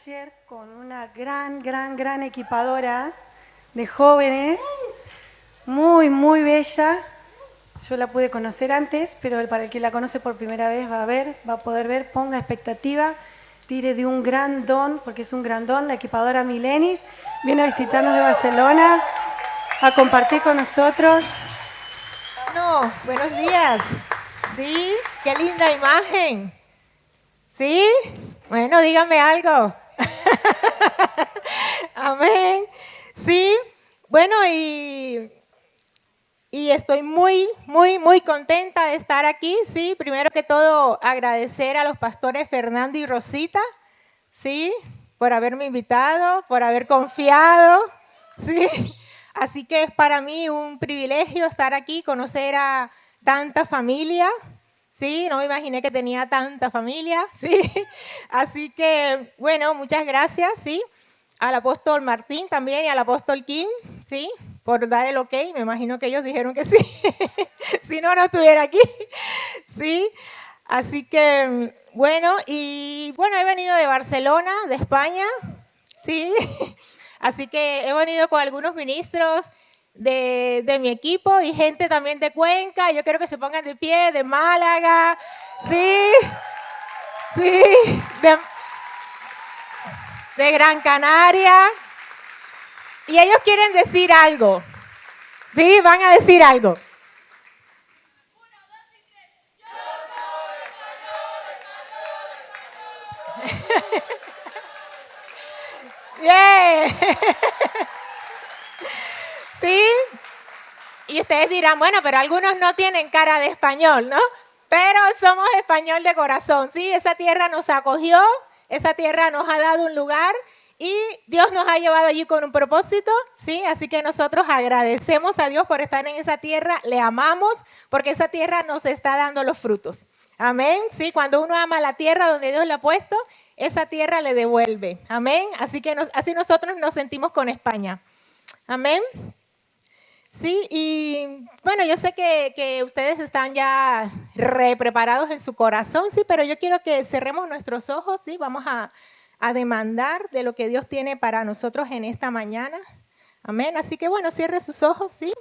ayer con una gran equipadora de jóvenes, muy bella. Yo la pude conocer antes, pero para el que la conoce por primera vez va a poder ver, ponga expectativa, tire de un gran don, porque es un gran don. La equipadora Milenis viene a visitarnos de Barcelona, a compartir con nosotros. No, buenos días. Sí, qué linda imagen. ¿Sí? Bueno, dígame algo. Amén. Sí, bueno, y estoy muy contenta de estar aquí. Sí, primero que todo agradecer a los pastores Fernando y Rosita, sí, por haberme invitado, por haber confiado, sí. Así que es para mí un privilegio estar aquí, conocer a tanta familia. Sí, no me imaginé que tenía tanta familia, sí. Así que, bueno, muchas gracias, sí, al apóstol Martín también y al apóstol Kim, sí, por dar el ok. Me imagino que ellos dijeron que sí, si no, no estuviera aquí, sí. Así que, bueno, he venido de Barcelona, de España, sí. Así que he venido con algunos ministros de mi equipo y gente también de Cuenca. Yo quiero que se pongan de pie, de Málaga, sí, de Gran Canaria. Y ellos quieren decir algo, sí, van a decir algo. Yeah. Sí. Y ustedes dirán, bueno, pero algunos no tienen cara de español, ¿no? Pero somos español de corazón, ¿sí? Esa tierra nos acogió, esa tierra nos ha dado un lugar y Dios nos ha llevado allí con un propósito, ¿sí? Así que nosotros agradecemos a Dios por estar en esa tierra, le amamos porque esa tierra nos está dando los frutos. Amén, ¿sí? Cuando uno ama la tierra donde Dios la ha puesto, esa tierra le devuelve. Amén, así que así nosotros nos sentimos con España. Amén. Sí, y bueno, yo sé que ustedes están ya preparados en su corazón, sí, pero yo quiero que cerremos nuestros ojos, sí, vamos a demandar de lo que Dios tiene para nosotros en esta mañana. Amén, así que bueno, cierre sus ojos, sí.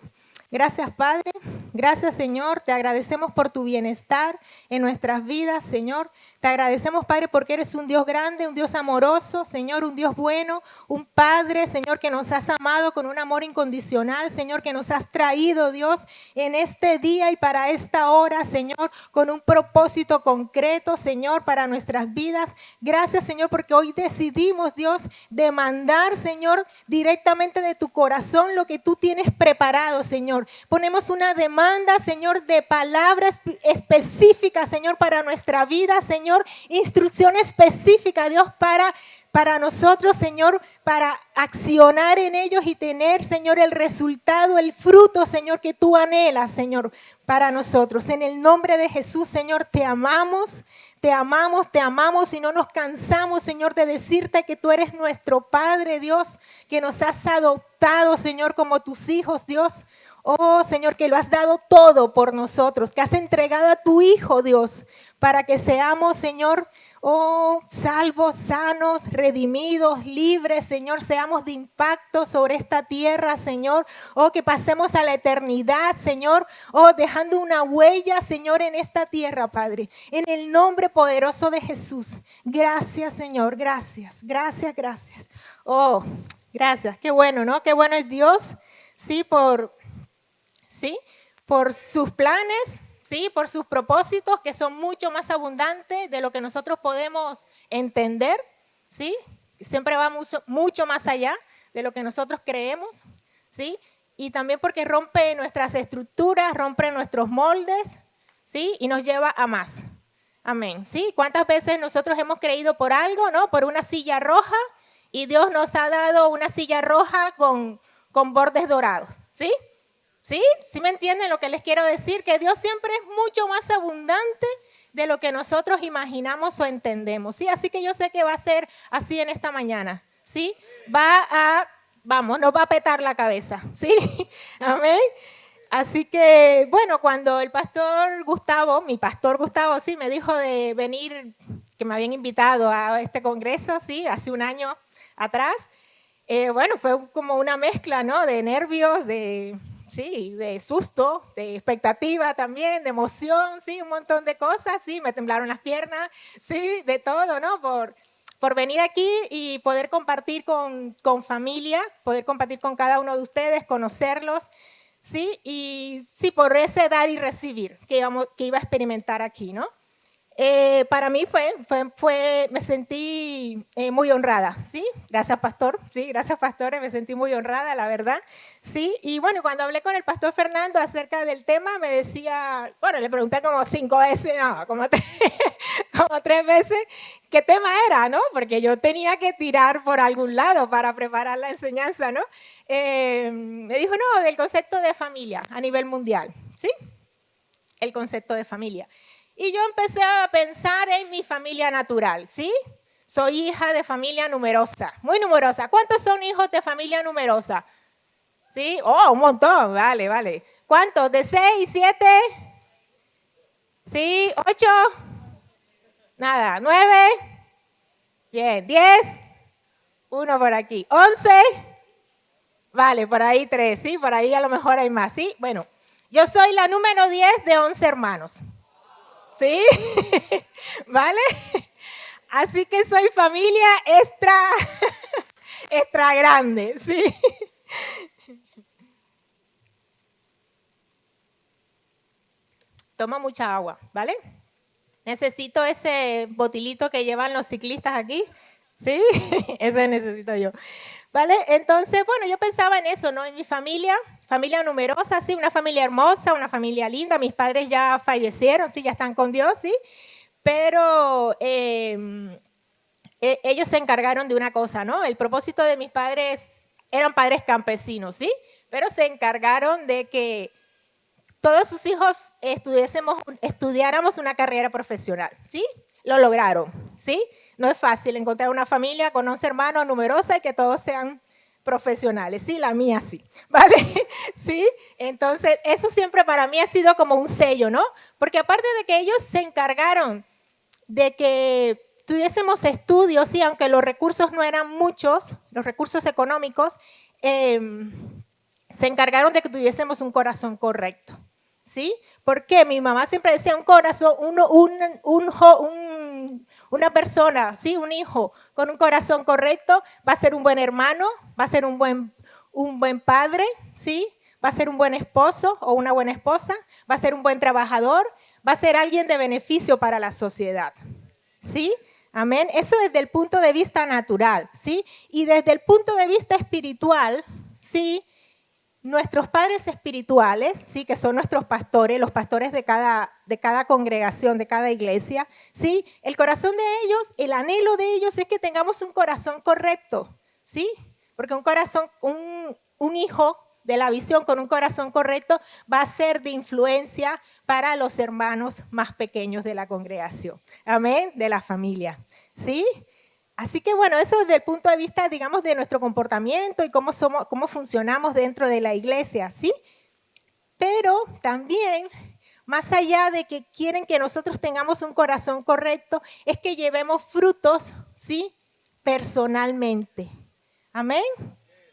Gracias, Padre. Gracias, Señor. Te agradecemos por tu bienestar en nuestras vidas, Señor. Te agradecemos, Padre, porque eres un Dios grande, un Dios amoroso, Señor, un Dios bueno, un Padre, Señor, que nos has amado con un amor incondicional, Señor, que nos has traído, Dios, en este día y para esta hora, Señor, con un propósito concreto, Señor, para nuestras vidas. Gracias, Señor, porque hoy decidimos, Dios, demandar, Señor, directamente de tu corazón lo que tú tienes preparado, Señor. Ponemos una demanda, Señor, de palabras específicas, Señor, para nuestra vida, Señor. Instrucción específica, Dios, para nosotros, Señor, para accionar en ellos y tener, Señor, el resultado, el fruto, Señor, que tú anhelas, Señor, para nosotros. En el nombre de Jesús, Señor, te amamos y no nos cansamos, Señor, de decirte que tú eres nuestro Padre, Dios, que nos has adoptado, Señor, como tus hijos, Dios. Oh, Señor, que lo has dado todo por nosotros, que has entregado a tu Hijo, Dios, para que seamos, Señor, oh, salvos, sanos, redimidos, libres, Señor, seamos de impacto sobre esta tierra, Señor. Oh, que pasemos a la eternidad, Señor. Oh, dejando una huella, Señor, en esta tierra, Padre. En el nombre poderoso de Jesús. Gracias, Señor, gracias. Oh, gracias. Qué bueno, ¿no? Qué bueno es Dios, sí, por sus planes, ¿sí? Por sus propósitos que son mucho más abundantes de lo que nosotros podemos entender, ¿sí? Siempre va mucho más allá de lo que nosotros creemos, ¿sí? Y también porque rompe nuestras estructuras, rompe nuestros moldes, ¿sí? Y nos lleva a más. Amén, ¿sí? ¿Cuántas veces nosotros hemos creído por algo, ¿no? Por una silla roja y Dios nos ha dado una silla roja con bordes dorados, ¿sí? ¿Sí? ¿Sí me entienden lo que les quiero decir? Que Dios siempre es mucho más abundante de lo que nosotros imaginamos o entendemos, ¿sí? Así que yo sé que va a ser así en esta mañana, ¿sí? Nos va a petar la cabeza, ¿sí? Amén. Así que, bueno, cuando el pastor Gustavo, mi pastor Gustavo, sí, me dijo de venir, que me habían invitado a este congreso, sí, hace un año atrás. Bueno, fue como una mezcla, ¿no? De nervios, sí, de susto, de expectativa también, de emoción, sí, un montón de cosas, sí, me temblaron las piernas, sí, de todo, ¿no? Por venir aquí y poder compartir con familia, poder compartir con cada uno de ustedes, conocerlos, sí, y sí, por ese dar y recibir que iba a experimentar aquí, ¿no? Para mí me sentí muy honrada, ¿sí? Gracias, pastor, sí, gracias, pastores, me sentí muy honrada, la verdad, sí. Y bueno, cuando hablé con el pastor Fernando acerca del tema, me decía, bueno, le pregunté como 5 veces, no, como 3 veces, qué tema era, ¿no? Porque yo tenía que tirar por algún lado para preparar la enseñanza, ¿no? Me dijo, no, del concepto de familia a nivel mundial, ¿sí? El concepto de familia. Y yo empecé a pensar en mi familia natural, ¿sí? Soy hija de familia numerosa, muy numerosa. ¿Cuántos son hijos de familia numerosa? ¿Sí? Oh, un montón, vale, vale. ¿Cuántos? ¿De 6, 7? ¿Sí? ¿8? Nada. ¿9? Bien. ¿10? Uno por aquí. ¿11? Vale, por ahí 3, ¿sí? Por ahí a lo mejor hay más, ¿sí? Bueno, yo soy la número 10 de 11 hermanos. ¿Sí? ¿Vale? Así que soy familia extra grande, ¿sí? Toma mucha agua, ¿vale? Necesito ese botilito que llevan los ciclistas aquí, ¿sí? Ese necesito yo, ¿vale? Entonces, bueno, yo pensaba en eso, ¿no? En mi familia numerosa, sí, una familia hermosa, una familia linda. Mis padres ya fallecieron, sí, ya están con Dios, sí. Pero ellos se encargaron de una cosa, ¿no? El propósito de mis padres eran padres campesinos, ¿sí? Pero se encargaron de que todos sus hijos estudiáramos una carrera profesional, ¿sí? Lo lograron, ¿sí? No es fácil encontrar una familia con 11 hermanos numerosa y que todos sean profesionales, sí, la mía sí, ¿vale? Sí, entonces eso siempre para mí ha sido como un sello, ¿no? Porque aparte de que ellos se encargaron de que tuviésemos estudios, sí, aunque los recursos no eran muchos, los recursos económicos, se encargaron de que tuviésemos un corazón correcto, ¿sí? Porque mi mamá siempre decía un corazón, una persona, ¿sí? Un hijo con un corazón correcto va a ser un buen hermano, va a ser un buen padre, ¿sí? Va a ser un buen esposo o una buena esposa, va a ser un buen trabajador, va a ser alguien de beneficio para la sociedad, ¿sí? Amén. Eso desde el punto de vista natural, ¿sí? Y desde el punto de vista espiritual, ¿sí? Nuestros padres espirituales, ¿sí? Que son nuestros pastores, los pastores de cada congregación, de cada iglesia, ¿sí? El corazón de ellos, el anhelo de ellos es que tengamos un corazón correcto, ¿sí? Porque un hijo de la visión con un corazón correcto va a ser de influencia para los hermanos más pequeños de la congregación. Amén, de la familia, ¿sí? Así que bueno, eso desde el punto de vista, digamos, de nuestro comportamiento y cómo funcionamos dentro de la iglesia, ¿sí? Pero también, más allá de que quieren que nosotros tengamos un corazón correcto, es que llevemos frutos, ¿sí? Personalmente. Amén.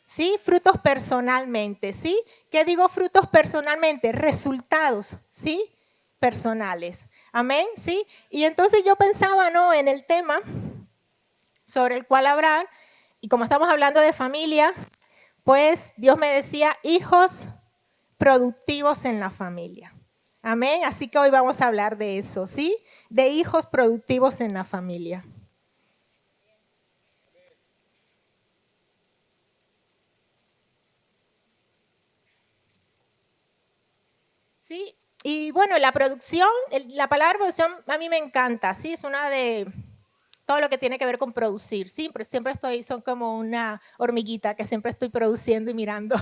¿Sí? Frutos personalmente, ¿sí? ¿Qué digo frutos personalmente? Resultados, ¿sí? Personales. Amén, ¿sí? Y entonces yo pensaba, ¿no? En el tema sobre el cual hablar, y como estamos hablando de familia, pues Dios me decía, hijos productivos en la familia. Amén, así que hoy vamos a hablar de eso, ¿sí? De hijos productivos en la familia. Sí, y bueno, la producción, la palabra producción a mí me encanta, ¿sí? Es una de todo lo que tiene que ver con producir, ¿sí? Pero siempre son como una hormiguita que siempre estoy produciendo y mirando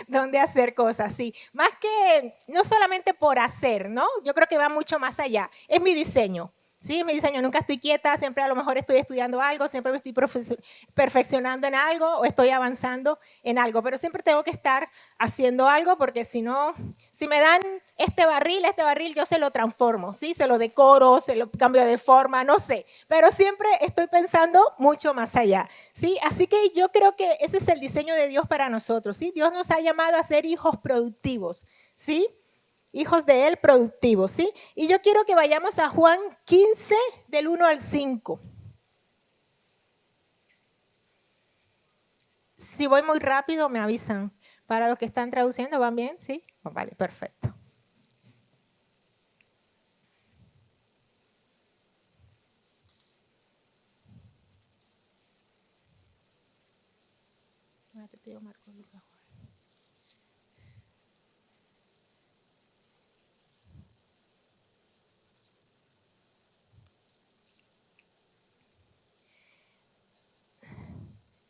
dónde hacer cosas, ¿sí? Más que, no solamente por hacer, ¿no? Yo creo que va mucho más allá. Es mi diseño, Sí, me dice, yo nunca estoy quieta, siempre a lo mejor estoy estudiando algo, siempre me estoy perfeccionando en algo o estoy avanzando en algo, pero siempre tengo que estar haciendo algo porque si no, si me dan este barril yo se lo transformo, ¿sí? Se lo decoro, se lo cambio de forma, no sé, pero siempre estoy pensando mucho más allá, ¿sí? Así que yo creo que ese es el diseño de Dios para nosotros, ¿sí? Dios nos ha llamado a ser hijos productivos, ¿sí? Hijos de Él productivos, ¿sí? Y yo quiero que vayamos a Juan 15, del 1 al 5. Si voy muy rápido, me avisan. Para los que están traduciendo, ¿van bien? ¿Sí? Oh, vale, perfecto.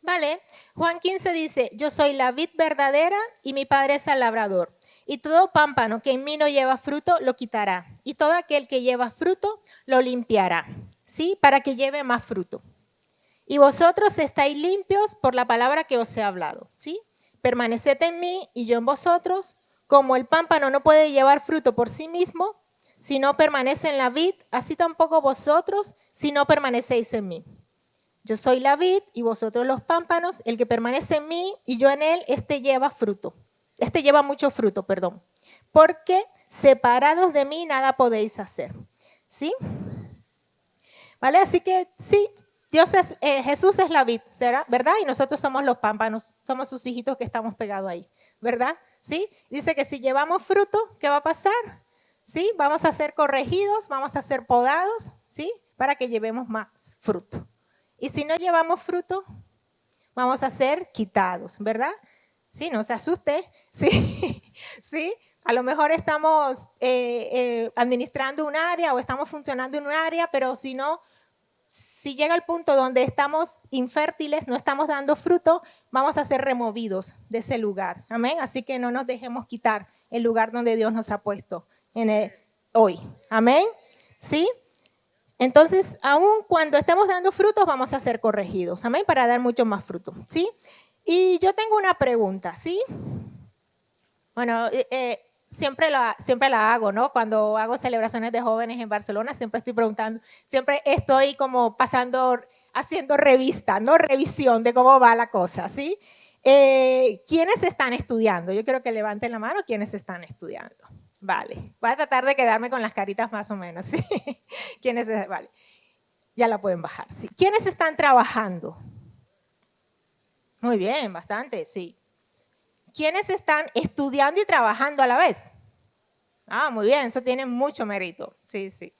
Vale, Juan 15 dice, yo soy la vid verdadera y mi padre es el labrador. Y todo pámpano que en mí no lleva fruto, lo quitará. Y todo aquel que lleva fruto, lo limpiará, ¿sí? Para que lleve más fruto. Y vosotros estáis limpios por la palabra que os he hablado, ¿sí? Permaneced en mí y yo en vosotros. Como el pámpano no puede llevar fruto por sí mismo, si no permanece en la vid, así tampoco vosotros, si no permanecéis en mí. Yo soy la vid y vosotros los pámpanos, el que permanece en mí y yo en él, este lleva fruto. Este lleva mucho fruto, perdón. Porque separados de mí nada podéis hacer. ¿Sí? ¿Vale? Así que sí, Jesús es la vid, ¿verdad? Y nosotros somos los pámpanos, somos sus hijitos que estamos pegados ahí, ¿verdad? ¿Sí? Dice que si llevamos fruto, ¿qué va a pasar? ¿Sí? Vamos a ser corregidos, vamos a ser podados, ¿sí? Para que llevemos más fruto. Y si no llevamos fruto, vamos a ser quitados, ¿verdad? Sí, no se asuste, sí, sí. A lo mejor estamos administrando un área o estamos funcionando en un área, pero si no, si llega el punto donde estamos infértiles, no estamos dando fruto, vamos a ser removidos de ese lugar. Amén. Así que no nos dejemos quitar el lugar donde Dios nos ha puesto hoy. Amén. ¿Sí? Entonces, aun cuando estemos dando frutos, vamos a ser corregidos. Amén. Para dar mucho más fruto. ¿Sí? Y yo tengo una pregunta. ¿Sí? Bueno, siempre la hago, ¿no? Cuando hago celebraciones de jóvenes en Barcelona, siempre estoy preguntando, siempre estoy como haciendo revista, ¿no? Revisión de cómo va la cosa, ¿sí? ¿Quiénes están estudiando? Yo quiero que levanten la mano, ¿quiénes están estudiando? Vale, voy a tratar de quedarme con las caritas más o menos, ¿sí? Vale, ya la pueden bajar, ¿sí? ¿Quiénes están trabajando? Muy bien, bastante, sí. ¿Quiénes están estudiando y trabajando a la vez? Ah, muy bien, eso tiene mucho mérito. Sí, sí.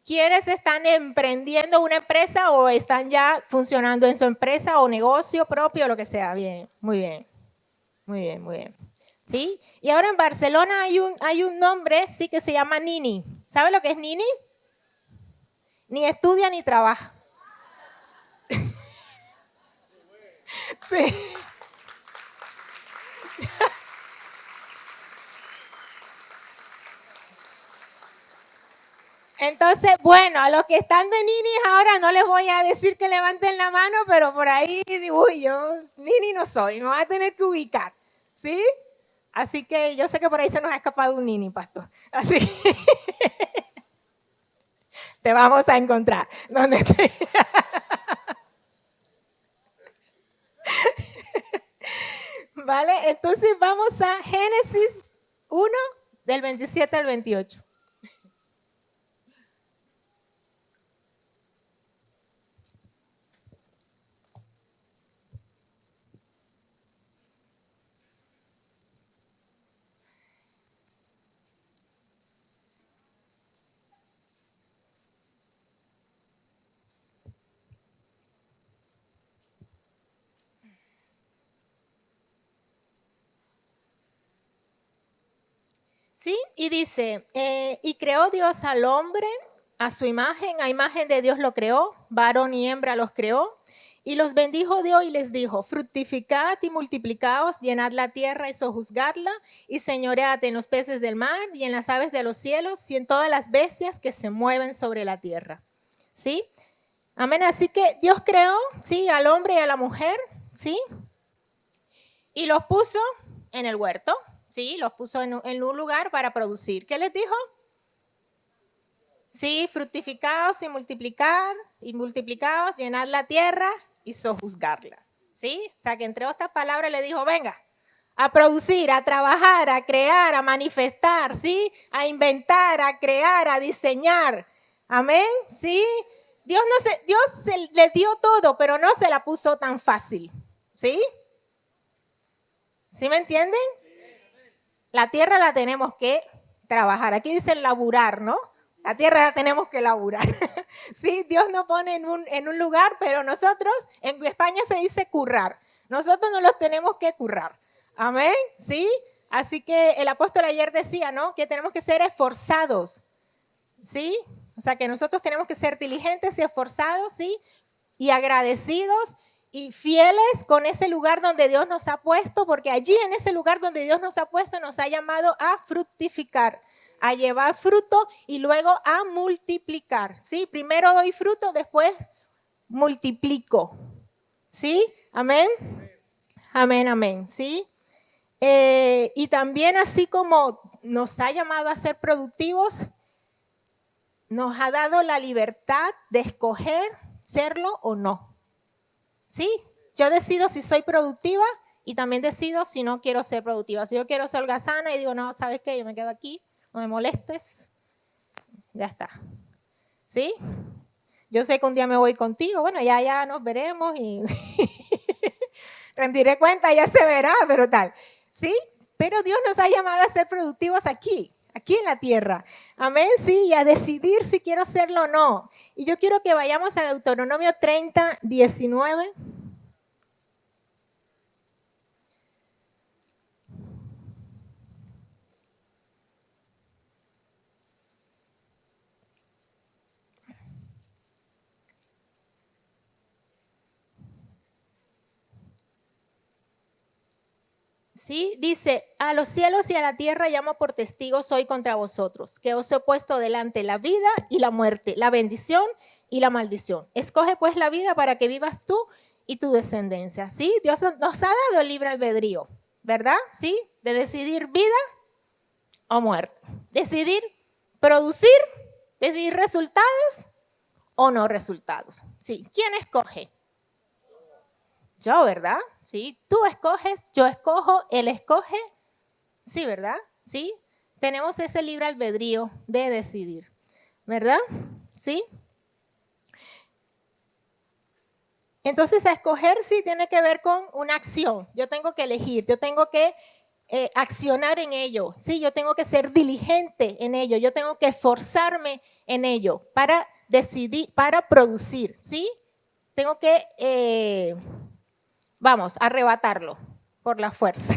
¿Quiénes están emprendiendo una empresa o están ya funcionando en su empresa o negocio propio, lo que sea? Bien, muy bien. Muy bien, muy bien. ¿Sí? Y ahora en Barcelona hay un nombre, sí, que se llama Nini. ¿Sabe lo que es Nini? Ni estudia ni trabaja. Sí. Entonces, bueno, a los que están de ninis ahora no les voy a decir que levanten la mano, pero por ahí, uy, yo nini no soy, me va a tener que ubicar, ¿sí? Así que yo sé que por ahí se nos ha escapado un nini, pastor. Así que te vamos a encontrar. ¿Dónde esté? ¿Vale? Entonces vamos a Génesis 1, del 27 al 28. ¿Sí? Y dice, y creó Dios al hombre a su imagen, a imagen de Dios lo creó, varón y hembra los creó, Y los bendijo Dios y les dijo, fructificad y multiplicaos, llenad la tierra y sojuzgadla, y señoread en los peces del mar y en las aves de los cielos y en todas las bestias que se mueven sobre la tierra. ¿Sí? Amén. Así que Dios creó, ¿sí?, al hombre y a la mujer, ¿sí? Y los puso en el huerto, ¿sí? Los puso en un lugar para producir. ¿Qué les dijo? Sí, fructificaos y multiplicaos, llenad la tierra y sojuzgarla. ¿Sí? O sea, que entre otras palabras le dijo, venga, a producir, a trabajar, a crear, a manifestar, ¿sí? A inventar, a crear, a diseñar. Amén, ¿sí? Dios le dio todo, pero no se la puso tan fácil. ¿Sí? ¿Sí me entienden? La tierra la tenemos que trabajar. Aquí dice laburar, ¿no? La tierra la tenemos que laburar. Sí, Dios nos pone en un lugar, pero nosotros, en España se dice currar. Nosotros no los tenemos que currar. Amén, ¿sí? Así que el apóstol ayer decía, ¿no?, que tenemos que ser esforzados, ¿sí? O sea, que nosotros tenemos que ser diligentes y esforzados, ¿sí? Y agradecidos y fieles con ese lugar donde Dios nos ha puesto, porque allí en ese lugar donde Dios nos ha puesto nos ha llamado a fructificar, a llevar fruto y luego a multiplicar, ¿sí? Primero doy fruto, después multiplico, ¿sí? Amén. Amén, amén, ¿sí? Y también así como nos ha llamado a ser productivos, nos ha dado la libertad de escoger serlo o no, ¿sí? Yo decido si soy productiva y también decido si no quiero ser productiva. Si yo quiero ser holgazana y digo, no, ¿sabes qué? Yo me quedo aquí, no me molestes, ya está, ¿sí? Yo sé que un día me voy contigo, bueno, ya nos veremos y rendiré cuenta, ya se verá, pero tal, ¿sí? Pero Dios nos ha llamado a ser productivos aquí en la tierra. Amén, sí, y a decidir si quiero serlo o no. Y yo quiero que vayamos a Deuteronomio 30, 19. Sí, dice, a los cielos y a la tierra llamo por testigos hoy contra vosotros, que os he puesto delante la vida y la muerte, la bendición y la maldición. Escoge pues la vida para que vivas tú y tu descendencia. Sí, Dios nos ha dado libre albedrío, ¿verdad? Sí, de decidir vida o muerte. Decidir producir, decidir resultados o no resultados. Sí, ¿quién escoge? Yo, ¿verdad? Sí, tú escoges, yo escojo, él escoge. Sí, ¿verdad? Sí, tenemos ese libre albedrío de decidir, ¿verdad? Sí. Entonces, a escoger sí tiene que ver con una acción. Yo tengo que elegir, yo tengo que accionar en ello. Sí, yo tengo que ser diligente en ello, yo tengo que esforzarme en ello para decidir, para producir, ¿sí? Tengo que arrebatarlo por la fuerza,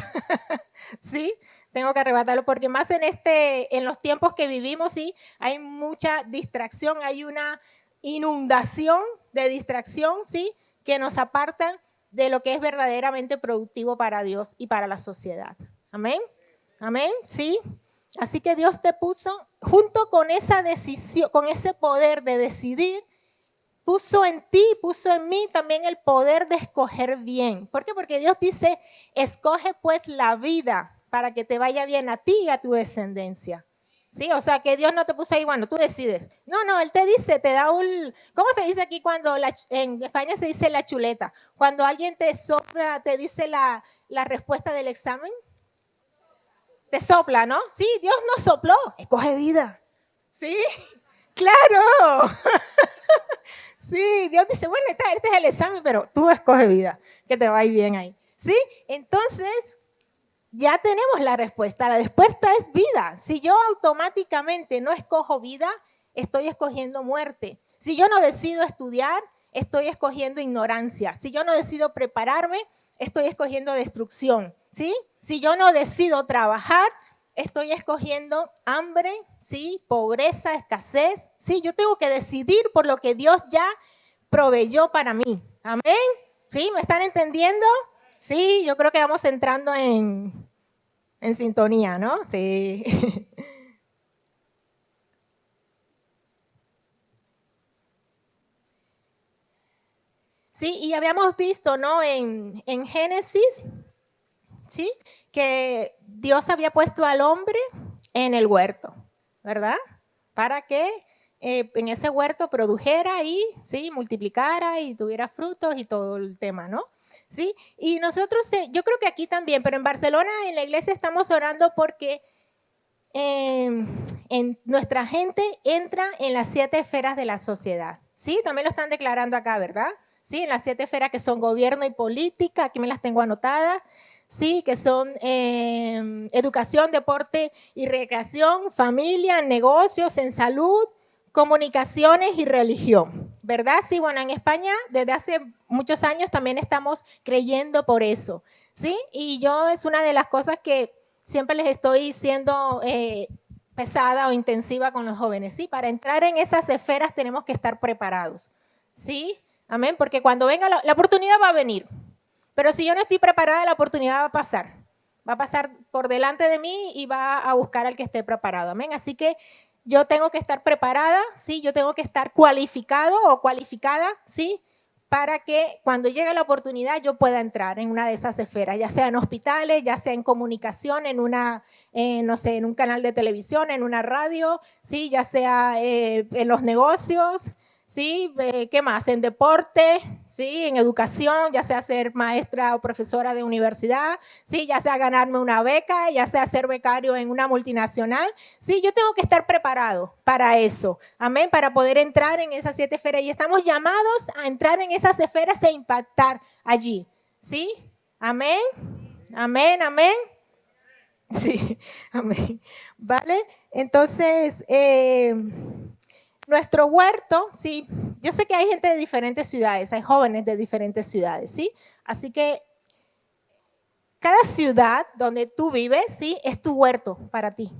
¿sí? Tengo que arrebatarlo porque más en los tiempos que vivimos, sí, hay mucha distracción, hay una inundación de distracción, ¿sí?, que nos apartan de lo que es verdaderamente productivo para Dios y para la sociedad. Amén, amén, ¿sí? Así que Dios te puso, junto con esa decisión, con ese poder de decidir, puso en ti, puso en mí también el poder de escoger bien. ¿Por qué? Porque Dios dice, escoge pues la vida para que te vaya bien a ti y a tu descendencia. ¿Sí? O sea, que Dios no te puso ahí, bueno, tú decides. No, Él te dice, te da ¿cómo se dice aquí cuando en España se dice la chuleta? Cuando alguien te sopla, te dice la respuesta del examen. Te sopla, ¿no? Sí, Dios nos sopló, escoge vida. ¿Sí? ¡Claro! Sí, Dios dice, bueno, este es el examen, pero tú escoge vida, que te va a ir bien ahí. ¿Sí? Entonces, ya tenemos la respuesta. La respuesta es vida. Si yo automáticamente no escojo vida, estoy escogiendo muerte. Si yo no decido estudiar, estoy escogiendo ignorancia. Si yo no decido prepararme, estoy escogiendo destrucción. ¿Sí? Si yo no decido trabajar, estoy escogiendo hambre, ¿sí?, pobreza, escasez. Sí, yo tengo que decidir por lo que Dios ya proveyó para mí. Amén. ¿Sí? ¿Me están entendiendo? Sí, yo creo que vamos entrando en sintonía, ¿no? Sí. Sí, y habíamos visto, ¿no? En Génesis, ¿sí? Que Dios había puesto al hombre en el huerto, ¿verdad? Para que en ese huerto produjera y, ¿sí? Multiplicara y tuviera frutos y todo el tema, ¿no? ¿Sí? Y nosotros, yo creo que aquí también, pero en Barcelona, en la iglesia, estamos orando porque en nuestra gente entra en las 7 esferas de la sociedad. ¿Sí? También lo están declarando acá, ¿verdad? Sí, en las 7 esferas que son gobierno y política, aquí me las tengo anotadas. Sí, que son educación, deporte y recreación, familia, negocios, en salud, comunicaciones y religión, ¿verdad? Sí, bueno, en España desde hace muchos años también estamos creyendo por eso, ¿sí? Y yo es una de las cosas que siempre les estoy siendo pesada o intensiva con los jóvenes, ¿sí? Para entrar en esas esferas tenemos que estar preparados, ¿sí? Amén, porque cuando venga la oportunidad va a venir, pero si yo no estoy preparada, la oportunidad va a pasar por delante de mí y va a buscar al que esté preparado, amén. Así que yo tengo que estar preparada, ¿sí? Yo tengo que estar cualificado o cualificada, ¿sí? Para que cuando llegue la oportunidad yo pueda entrar en una de esas esferas, ya sea en hospitales, ya sea en comunicación, en una, no sé, en un canal de televisión, en una radio, ¿sí? Ya sea en los negocios, ¿sí? ¿Qué más? En deporte, ¿sí? En educación, ya sea ser maestra o profesora de universidad, ¿sí? Ya sea ganarme una beca, ya sea ser becario en una multinacional, ¿sí? Yo tengo que estar preparado para eso, amén, para poder entrar en esas 7 esferas. Y estamos llamados a entrar en esas esferas e impactar allí, ¿sí? Amén, amén, amén. Sí, amén. ¿Vale? Entonces, nuestro huerto, sí, yo sé que hay gente de diferentes ciudades, hay jóvenes de diferentes ciudades, ¿sí? Así que cada ciudad donde tú vives, ¿sí? Es tu huerto para ti,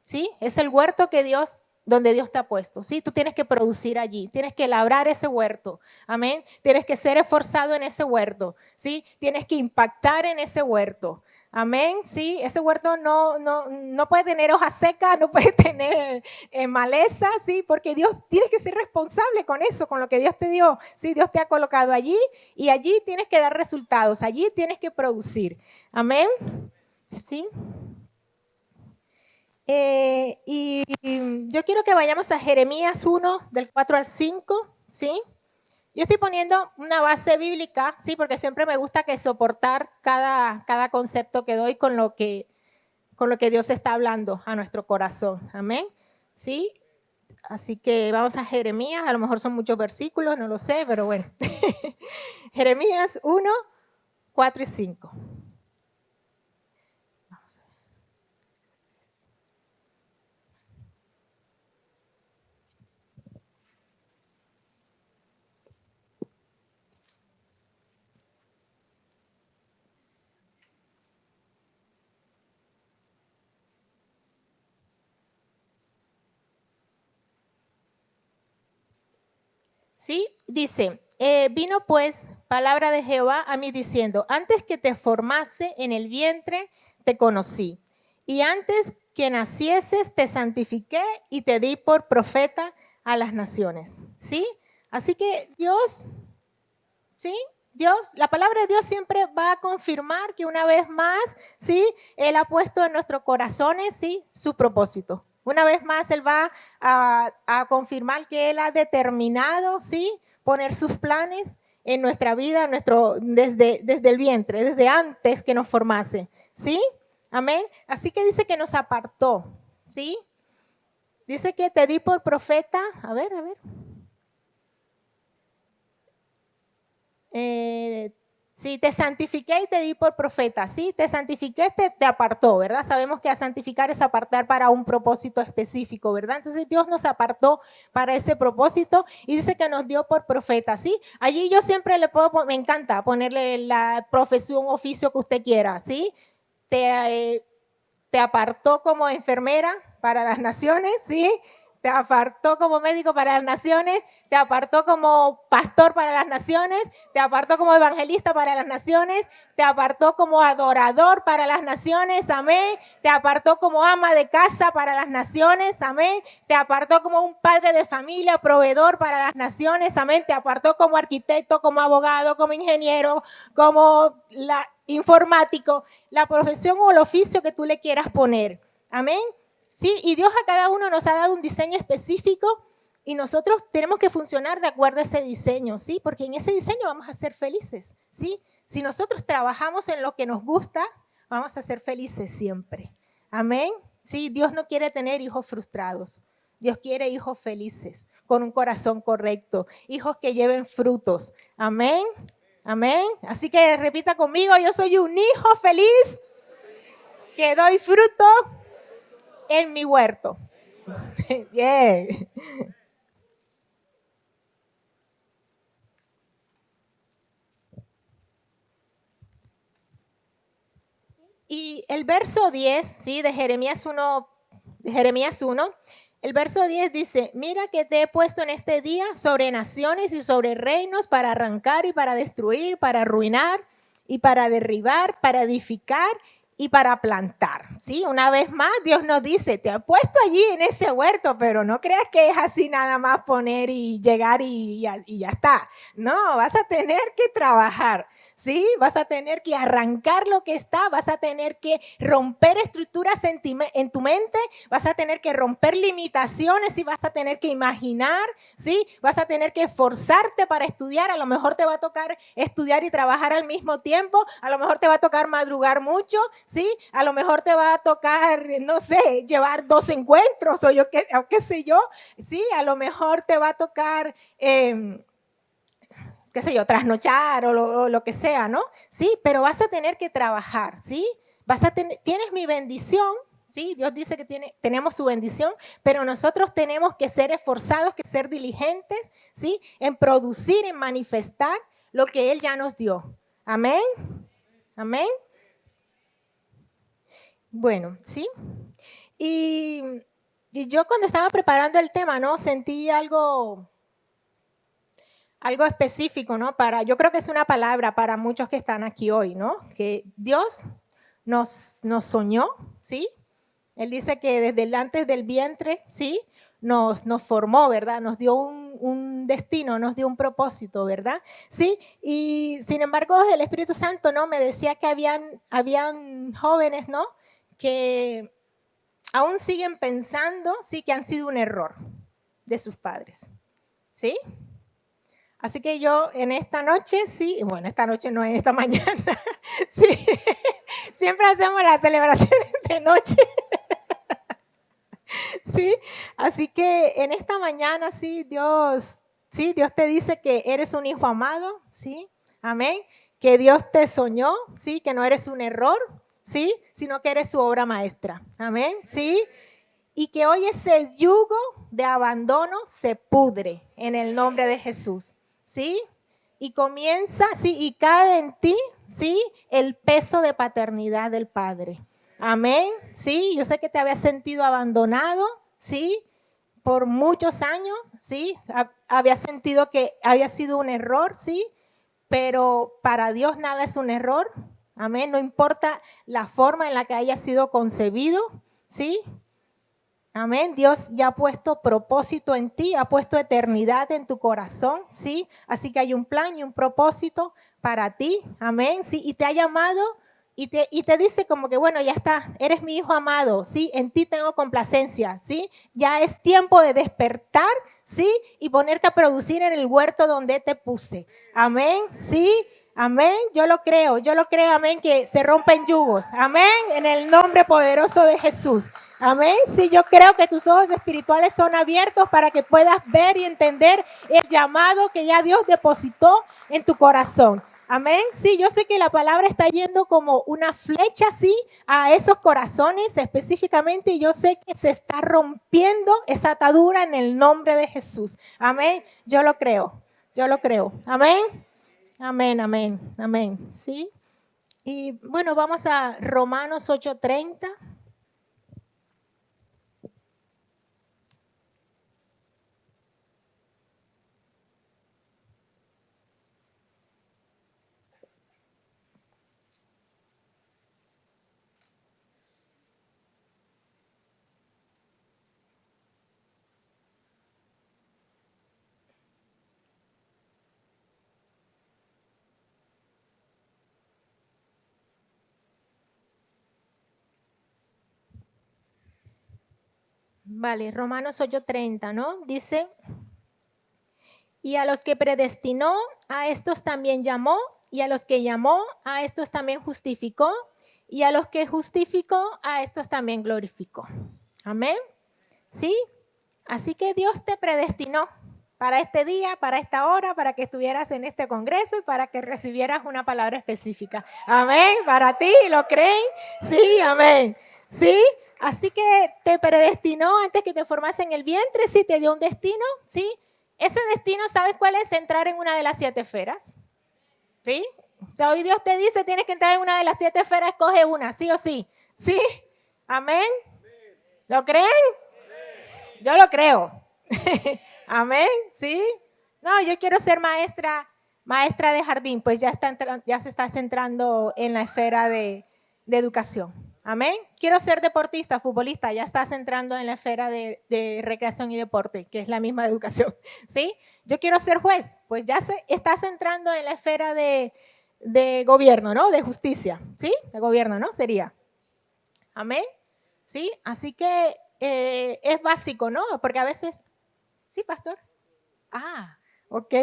¿sí? Es el huerto que Dios, donde Dios te ha puesto, ¿sí? Tú tienes que producir allí, tienes que labrar ese huerto, amén. Tienes que ser esforzado en ese huerto, ¿sí? Tienes que impactar en ese huerto. Amén, sí, ese huerto no puede tener hojas secas, no puede tener maleza, sí, porque Dios, tienes que ser responsable con eso, con lo que Dios te dio, sí, Dios te ha colocado allí y allí tienes que dar resultados, allí tienes que producir, amén, sí. Y yo quiero que vayamos a Jeremías 1, del 4 al 5, ¿sí? Yo estoy poniendo una base bíblica, sí, porque siempre me gusta que soportar cada concepto que doy con lo que Dios está hablando a nuestro corazón. Amén. Sí. Así que vamos a Jeremías, a lo mejor son muchos versículos, no lo sé, pero bueno. Jeremías 1, 4 y 5. Vamos a ver. Sí, dice, vino pues palabra de Jehová a mí diciendo, antes que te formase en el vientre, te conocí. Y antes que nacieses, te santifiqué y te di por profeta a las naciones. ¿Sí? Así que Dios, ¿sí? Dios, la palabra de Dios siempre va a confirmar que una vez más, ¿sí? Él ha puesto en nuestros corazones, ¿sí? Su propósito. Una vez más, Él va a confirmar que Él ha determinado, ¿sí? Poner sus planes en nuestra vida, desde el vientre, desde antes que nos formase, ¿sí? Amén. Así que dice que nos apartó, ¿sí? Dice que te di por profeta, a ver. Sí, te santifiqué y te di por profeta. Sí, te santifiqué, te apartó, ¿verdad? Sabemos que a santificar es apartar para un propósito específico, ¿verdad? Entonces Dios nos apartó para ese propósito y dice que nos dio por profeta, ¿sí? Allí yo siempre me encanta ponerle la profesión, oficio que usted quiera, ¿sí? Te apartó como enfermera para las naciones, ¿sí? te apartó como médico para las naciones, te apartó como pastor para las naciones, te apartó como evangelista para las naciones, te apartó como adorador para las naciones, amén. Te apartó como ama de casa para las naciones, amén. Te apartó como un padre de familia, proveedor para las naciones, amén. Te apartó como arquitecto, como abogado, como ingeniero, como informático, la profesión o el oficio que tú le quieras poner, amén. Sí, y Dios a cada uno nos ha dado un diseño específico y nosotros tenemos que funcionar de acuerdo a ese diseño, ¿sí? Porque en ese diseño vamos a ser felices, ¿sí? Si nosotros trabajamos en lo que nos gusta, vamos a ser felices siempre. Amén. Sí, Dios no quiere tener hijos frustrados. Dios quiere hijos felices, con un corazón correcto, hijos que lleven frutos. Amén. Amén. Así que repita conmigo, yo soy un hijo feliz que doy fruto en mi huerto. Bien. Y el verso 10, ¿sí? de Jeremías 1, el verso 10 dice, mira que te he puesto en este día sobre naciones y sobre reinos para arrancar y para destruir, para arruinar y para derribar, para edificar y para plantar, ¿sí? Una vez más, Dios nos dice, te he puesto allí en ese huerto, pero no creas que es así nada más poner y llegar y ya está. No, vas a tener que trabajar, ¿sí? Vas a tener que arrancar lo que está, vas a tener que romper estructuras en tu mente, vas a tener que romper limitaciones y vas a tener que imaginar, ¿sí? Vas a tener que esforzarte para estudiar, a lo mejor te va a tocar estudiar y trabajar al mismo tiempo, a lo mejor te va a tocar madrugar mucho, ¿sí? A lo mejor te va a tocar, no sé, llevar 2 encuentros o qué sé yo, ¿sí? A lo mejor te va a tocar qué sé yo, trasnochar o lo que sea, ¿no? Sí, pero vas a tener que trabajar, ¿sí? Tienes mi bendición, ¿sí? Dios dice que tenemos su bendición, pero nosotros tenemos que ser esforzados, que ser diligentes, ¿sí? En producir, en manifestar lo que Él ya nos dio. Amén. Amén. Bueno, ¿sí? Y yo cuando estaba preparando el tema, ¿no? Sentí algo específico, ¿no? Yo creo que es una palabra para muchos que están aquí hoy, ¿no? Que Dios nos soñó, ¿sí? Él dice que desde antes del vientre, ¿sí? Nos formó, ¿verdad? Nos dio un destino, nos dio un propósito, ¿verdad? Sí, y sin embargo el Espíritu Santo, ¿no? Me decía que habían jóvenes, ¿no? Que aún siguen pensando, sí, que han sido un error de sus padres, ¿sí? Así que yo en esta noche, sí, bueno, esta noche no, en esta mañana, sí, siempre hacemos las celebraciones de noche, sí, así que en esta mañana, sí, Dios te dice que eres un hijo amado, sí, amén, que Dios te soñó, sí, que no eres un error, sí, sino que eres su obra maestra, amén, sí, y que hoy ese yugo de abandono se pudre en el nombre de Jesús. ¿Sí? Y comienza, sí, y cae en ti, ¿sí? El peso de paternidad del Padre. Amén. Sí, yo sé que te habías sentido abandonado, ¿sí? Por muchos años, ¿sí? Había sentido que había sido un error, ¿sí? Pero para Dios nada es un error. Amén. No importa la forma en la que haya sido concebido, ¿sí? Amén. Dios ya ha puesto propósito en ti, ha puesto eternidad en tu corazón, ¿sí? Así que hay un plan y un propósito para ti, amén, ¿sí? Y te ha llamado y te dice como que, bueno, ya está, eres mi hijo amado, ¿sí? En ti tengo complacencia, ¿sí? Ya es tiempo de despertar, ¿sí? Y ponerte a producir en el huerto donde te puse, amén, ¿sí? Amén, yo lo creo, amén, que se rompen yugos, amén, en el nombre poderoso de Jesús, amén. Sí, yo creo que tus ojos espirituales son abiertos para que puedas ver y entender el llamado que ya Dios depositó en tu corazón, amén. Sí, yo sé que la palabra está yendo como una flecha, sí, a esos corazones específicamente, y yo sé que se está rompiendo esa atadura en el nombre de Jesús, amén. Yo lo creo, amén. Amén, amén, amén. ¿Sí? Y bueno, vamos a Romanos 8:30. Vale, Romanos 8:30, ¿no? Dice, y a los que predestinó, a estos también llamó, y a los que llamó, a estos también justificó, y a los que justificó, a estos también glorificó. Amén. ¿Sí? Así que Dios te predestinó para este día, para esta hora, para que estuvieras en este congreso y para que recibieras una palabra específica. Amén. Para ti, ¿lo creen? Sí, amén. ¿Sí? Así que te predestinó antes que te formase en el vientre, sí, te dio un destino, ¿sí? Ese destino, ¿sabes cuál es? Entrar en una de las 7 esferas, ¿sí? O sea, hoy Dios te dice, tienes que entrar en una de las 7 esferas, escoge una, ¿sí o sí? ¿Sí? ¿Amén? ¿Lo creen? Yo lo creo. ¿Amén? ¿Sí? No, yo quiero ser maestra de jardín, pues ya se está centrando en la esfera de educación. Amén. Quiero ser deportista, futbolista, ya estás entrando en la esfera de recreación y deporte, que es la misma educación, ¿sí? Yo quiero ser juez, pues ya estás entrando en la esfera de gobierno, ¿no? De justicia, ¿sí? De gobierno, ¿no? Sería. Amén. ¿Sí? Así que es básico, ¿no? Porque a veces, ¿sí, pastor? Ah, ok.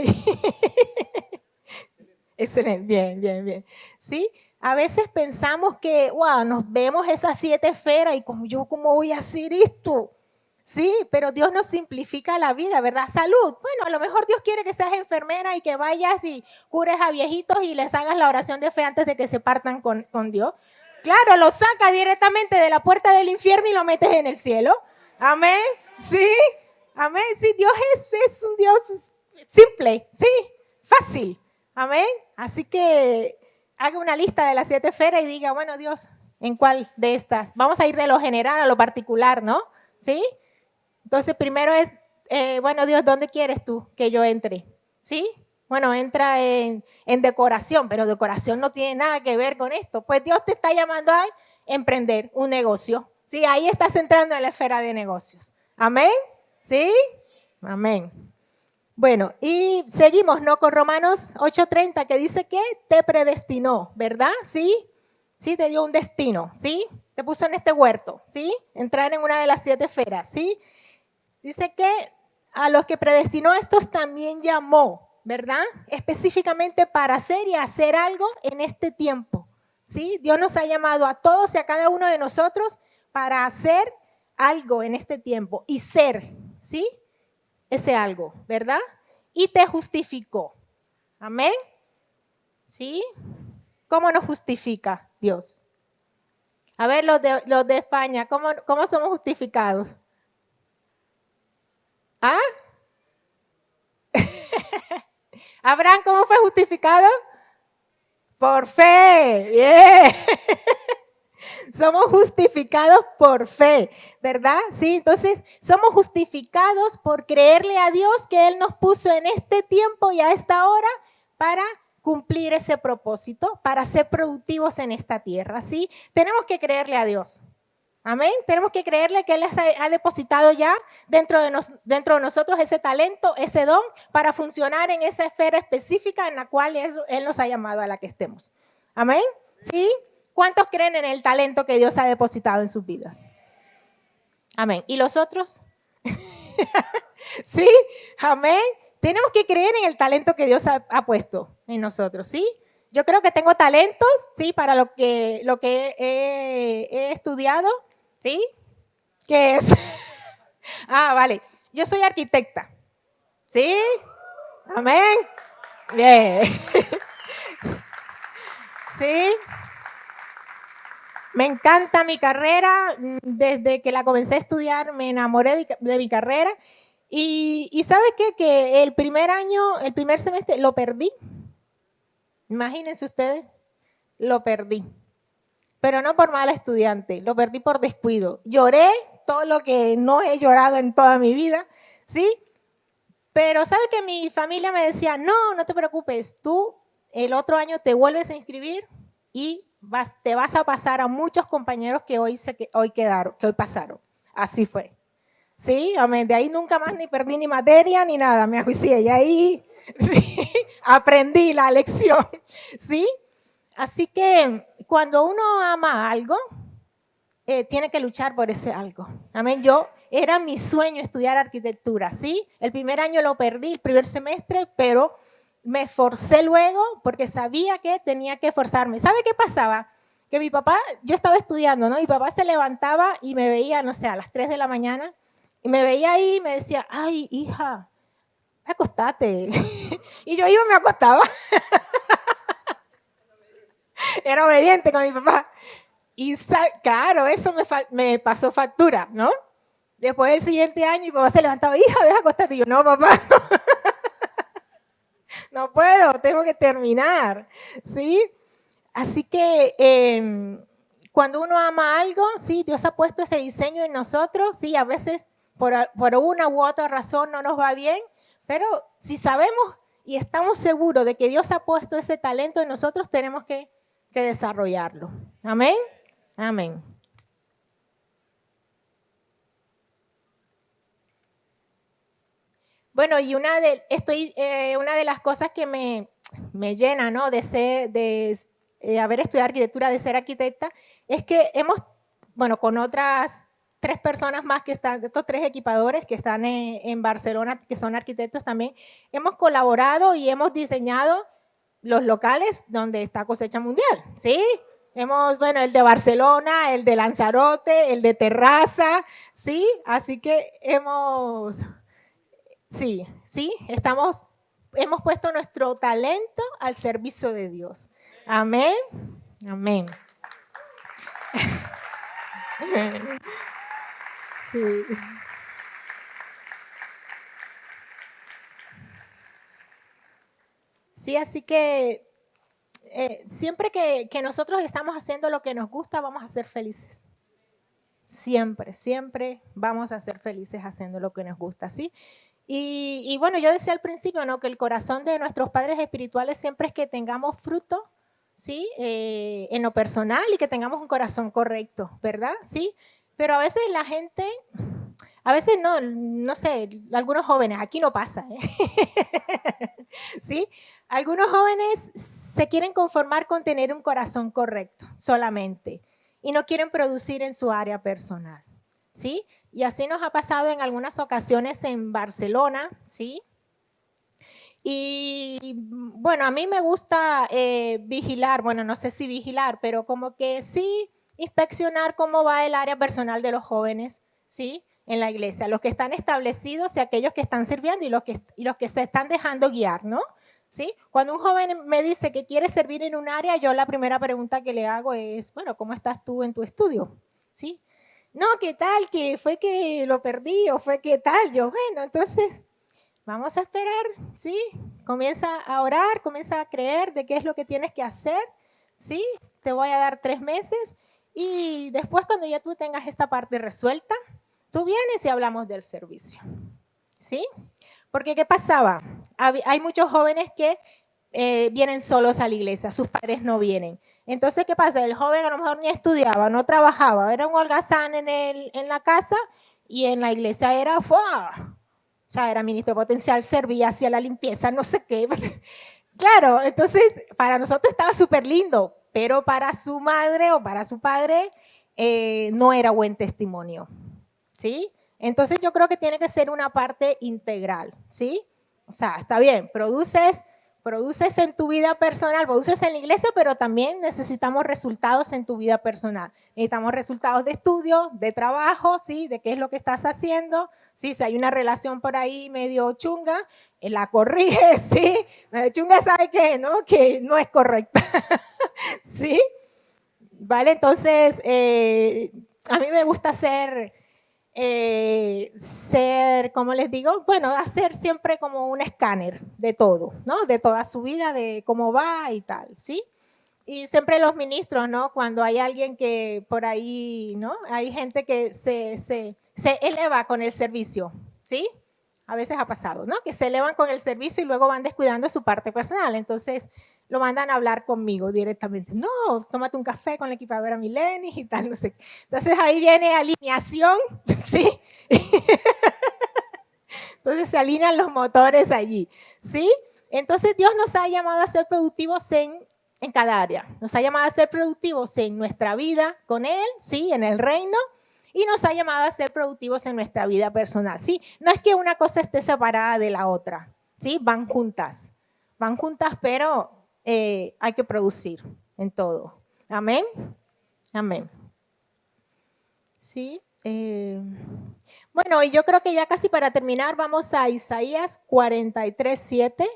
Excelente, bien, bien, bien. ¿Sí? A veces pensamos que, wow, nos vemos esas 7 esferas y como yo, ¿cómo voy a hacer esto? Sí, pero Dios nos simplifica la vida, ¿verdad? Salud. Bueno, a lo mejor Dios quiere que seas enfermera y que vayas y cures a viejitos y les hagas la oración de fe antes de que se partan con Dios. Claro, lo sacas directamente de la puerta del infierno y lo metes en el cielo. Amén. Sí, amén. Sí, Dios es un Dios simple, sí, fácil. Amén. Así que haga una lista de las 7 esferas y diga, bueno, Dios, ¿en cuál de estas? Vamos a ir de lo general a lo particular, ¿no? ¿Sí? Entonces, primero es, bueno, Dios, ¿dónde quieres tú que yo entre? ¿Sí? Bueno, entra en decoración, pero decoración no tiene nada que ver con esto. Pues Dios te está llamando a emprender un negocio. Sí, ahí estás entrando en la esfera de negocios. Amén. ¿Sí? Amén. Bueno, y seguimos, ¿no? Con Romanos 8:30, que dice que te predestinó, ¿verdad? ¿Sí? Sí, te dio un destino, ¿sí? Te puso en este huerto, ¿sí? Entrar en una de las 7 esferas, ¿sí? Dice que a los que predestinó a estos también llamó, ¿verdad? Específicamente para hacer y hacer algo en este tiempo, ¿sí? Dios nos ha llamado a todos y a cada uno de nosotros para hacer algo en este tiempo y ser, ¿sí? Ese algo, ¿verdad? Y te justificó. Amén. ¿Sí? ¿Cómo nos justifica Dios? A ver, los de España, ¿cómo somos justificados? ¿Ah? Abraham, ¿cómo fue justificado? Por fe. Bien. Somos justificados por fe, ¿verdad? Sí, entonces somos justificados por creerle a Dios que Él nos puso en este tiempo y a esta hora para cumplir ese propósito, para ser productivos en esta tierra, ¿sí? Tenemos que creerle a Dios. Amén. Tenemos que creerle que Él ha depositado ya dentro de nosotros ese talento, ese don, para funcionar en esa esfera específica en la cual Él nos ha llamado a la que estemos. Amén. ¿Sí? ¿Cuántos creen en el talento que Dios ha depositado en sus vidas? Amén. ¿Y los otros? ¿Sí? Amén. Tenemos que creer en el talento que Dios ha puesto en nosotros, ¿sí? Yo creo que tengo talentos, ¿sí? Para lo que he estudiado, ¿sí? ¿Qué es? Ah, vale. Yo soy arquitecta, ¿sí? Amén. Bien. ¿Sí? Me encanta mi carrera. Desde que la comencé a estudiar me enamoré de mi carrera. Y ¿sabe qué? Que el primer semestre lo perdí. Imagínense ustedes, lo perdí. Pero no por mala estudiante, lo perdí por descuido. Lloré todo lo que no he llorado en toda mi vida, ¿sí? Pero ¿sabe que mi familia me decía, no te preocupes, tú el otro año te vuelves a inscribir y te vas a pasar a muchos compañeros que hoy pasaron. Así fue. Sí, amén. De ahí nunca más ni perdí ni materia ni nada, me ajuicié. Y ahí sí, aprendí la lección. ¿Sí? Así que cuando uno ama algo, tiene que luchar por ese algo. Amén. Yo era mi sueño estudiar arquitectura, ¿sí? El primer año lo perdí, el primer semestre, pero me esforcé luego porque sabía que tenía que esforzarme. ¿Sabe qué pasaba? Que mi papá, yo estaba estudiando, ¿no? Mi papá se levantaba y me veía, no sé, a las 3 de la mañana, y me veía ahí y me decía, ay, hija, acostate. Y yo iba y me acostaba. Era obediente con mi papá. Y claro, eso me pasó factura, ¿no? Después del siguiente año, mi papá se levantaba, hija, deja acostarte. Y yo, no, papá, no puedo, tengo que terminar, ¿sí? Así que cuando uno ama algo, sí, Dios ha puesto ese diseño en nosotros, sí, a veces por una u otra razón no nos va bien, pero si sabemos y estamos seguros de que Dios ha puesto ese talento en nosotros, tenemos que desarrollarlo. Amén. Amén. Bueno, y una de las cosas que me llena, ¿no? de haber estudiado arquitectura, de ser arquitecta, es que con otras 3 personas más que están, estos 3 equipadores que están en Barcelona, que son arquitectos también, hemos colaborado y hemos diseñado los locales donde está Cosecha Mundial, ¿sí? El de Barcelona, el de Lanzarote, el de Terraza, ¿sí? Así que hemos hemos puesto nuestro talento al servicio de Dios. Amén. Amén. Sí. Sí, así que siempre que nosotros estamos haciendo lo que nos gusta, vamos a ser felices. Siempre, siempre vamos a ser felices haciendo lo que nos gusta, ¿sí? Y bueno, yo decía al principio, ¿no? Que el corazón de nuestros padres espirituales siempre es que tengamos fruto, ¿sí? En lo personal y que tengamos un corazón correcto, ¿verdad? ¿Sí? Pero a veces la gente, a veces no sé, algunos jóvenes, aquí no pasa, ¿sí? Algunos jóvenes se quieren conformar con tener un corazón correcto solamente y no quieren producir en su área personal, ¿sí? Y así nos ha pasado en algunas ocasiones en Barcelona, ¿sí? Y bueno, a mí me gusta vigilar, bueno, no sé si vigilar, pero como que sí inspeccionar cómo va el área personal de los jóvenes, ¿sí? En la iglesia, los que están establecidos y aquellos que están sirviendo y los que se están dejando guiar, ¿no? ¿Sí? Cuando un joven me dice que quiere servir en un área, yo la primera pregunta que le hago es, bueno, ¿cómo estás tú en tu estudio? ¿Sí? No, ¿qué tal? ¿Que fue que lo perdí o fue que tal? Yo, bueno, entonces vamos a esperar, ¿sí? Comienza a orar, comienza a creer de qué es lo que tienes que hacer, ¿sí? Te voy a dar 3 meses y después cuando ya tú tengas esta parte resuelta, tú vienes y hablamos del servicio, ¿sí? Porque ¿qué pasaba? Hay muchos jóvenes que vienen solos a la iglesia, sus padres no vienen. Entonces, ¿qué pasa? El joven a lo mejor ni estudiaba, no trabajaba, era un holgazán en la casa y en la iglesia era ¡fua! O sea, era ministro potencial, servía, hacía la limpieza, no sé qué. Claro, entonces para nosotros estaba súper lindo, pero para su madre o para su padre no era buen testimonio, ¿sí? Entonces yo creo que tiene que ser una parte integral, ¿sí? O sea, está bien, produces en tu vida personal, produces en la iglesia, pero también necesitamos resultados en tu vida personal. Necesitamos resultados de estudio, de trabajo, ¿sí? De qué es lo que estás haciendo, ¿sí? Si hay una relación por ahí medio chunga, la corriges, ¿sí? Medio chunga sabe que no es correcta, ¿sí? Vale, entonces, a mí me gusta ser, como les digo, bueno, hacer siempre como un escáner de todo, ¿no? De toda su vida, de cómo va y tal, ¿sí? Y siempre los ministros, ¿no? Cuando hay alguien que por ahí, ¿no? Hay gente que se eleva con el servicio, ¿sí? A veces ha pasado, ¿no? Que se elevan con el servicio y luego van descuidando su parte personal. Entonces, lo mandan a hablar conmigo directamente. No, tómate un café con la equipadora Mileni y tal, no sé. Entonces, ahí viene alineación, ¿sí? Entonces, se alinean los motores allí, ¿sí? Entonces, Dios nos ha llamado a ser productivos en cada área. Nos ha llamado a ser productivos en nuestra vida con Él, ¿sí? En el reino. Y nos ha llamado a ser productivos en nuestra vida personal, ¿sí? No es que una cosa esté separada de la otra, ¿sí? Van juntas, pero hay que producir en todo. Amén. Amén. Sí. Bueno, y yo creo que ya casi para terminar vamos a Isaías 43:7.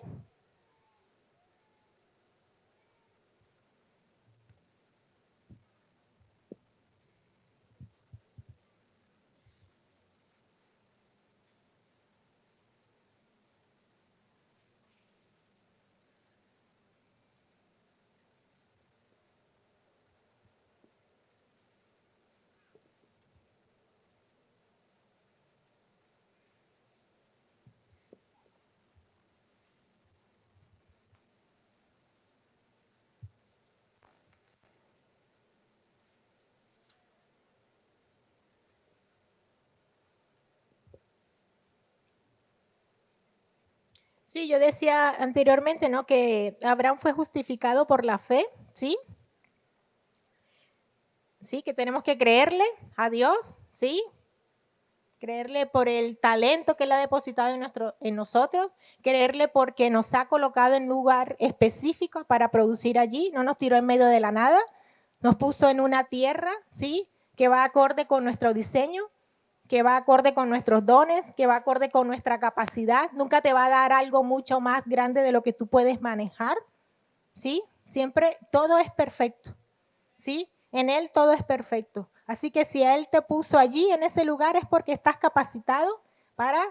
Sí, yo decía anteriormente, ¿no? Que Abraham fue justificado por la fe, ¿sí? Sí, que tenemos que creerle a Dios, ¿sí? Creerle por el talento que Él ha depositado en nosotros, creerle porque nos ha colocado en lugar específico para producir allí, no nos tiró en medio de la nada, nos puso en una tierra, ¿sí? Que va acorde con nuestro diseño, que va acorde con nuestros dones, que va acorde con nuestra capacidad. Nunca te va a dar algo mucho más grande de lo que tú puedes manejar, ¿sí? Siempre todo es perfecto, ¿sí? En Él todo es perfecto. Así que si Él te puso allí, en ese lugar, es porque estás capacitado para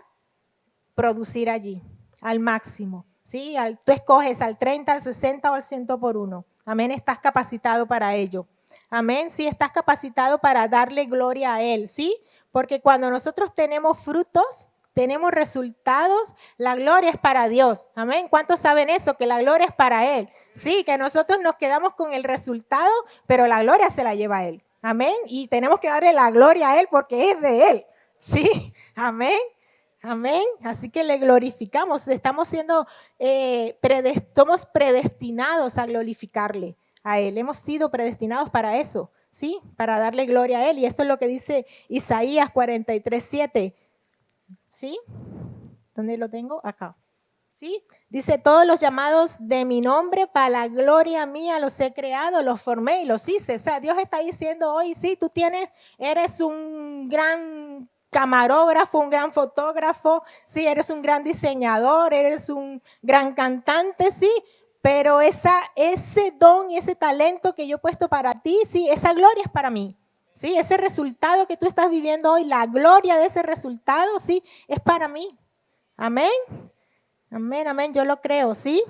producir allí, al máximo, ¿sí? Tú escoges al 30, al 60 o al 100 por uno. Amén, estás capacitado para ello. Amén, sí, estás capacitado para darle gloria a Él, ¿sí? Porque cuando nosotros tenemos frutos, tenemos resultados, la gloria es para Dios. Amén. ¿Cuántos saben eso? Que la gloria es para Él. Sí, que nosotros nos quedamos con el resultado, pero la gloria se la lleva a Él. Amén. Y tenemos que darle la gloria a Él porque es de Él. Sí, amén. Amén. Así que le glorificamos. Estamos siendo, somos predestinados a glorificarle a Él. Hemos sido predestinados para eso, ¿sí? Para darle gloria a Él. Y eso es lo que dice Isaías 43:7. ¿Sí? ¿Dónde lo tengo? Acá. ¿Sí? Dice, todos los llamados de mi nombre, para la gloria mía los he creado, los formé y los hice. O sea, Dios está diciendo hoy, sí, eres un gran camarógrafo, un gran fotógrafo, sí, eres un gran diseñador, eres un gran cantante, sí, pero ese don y ese talento que yo he puesto para ti, sí, esa gloria es para mí. Sí, ese resultado que tú estás viviendo hoy, la gloria de ese resultado, sí, es para mí. Amén. Amén, amén, yo lo creo, ¿sí?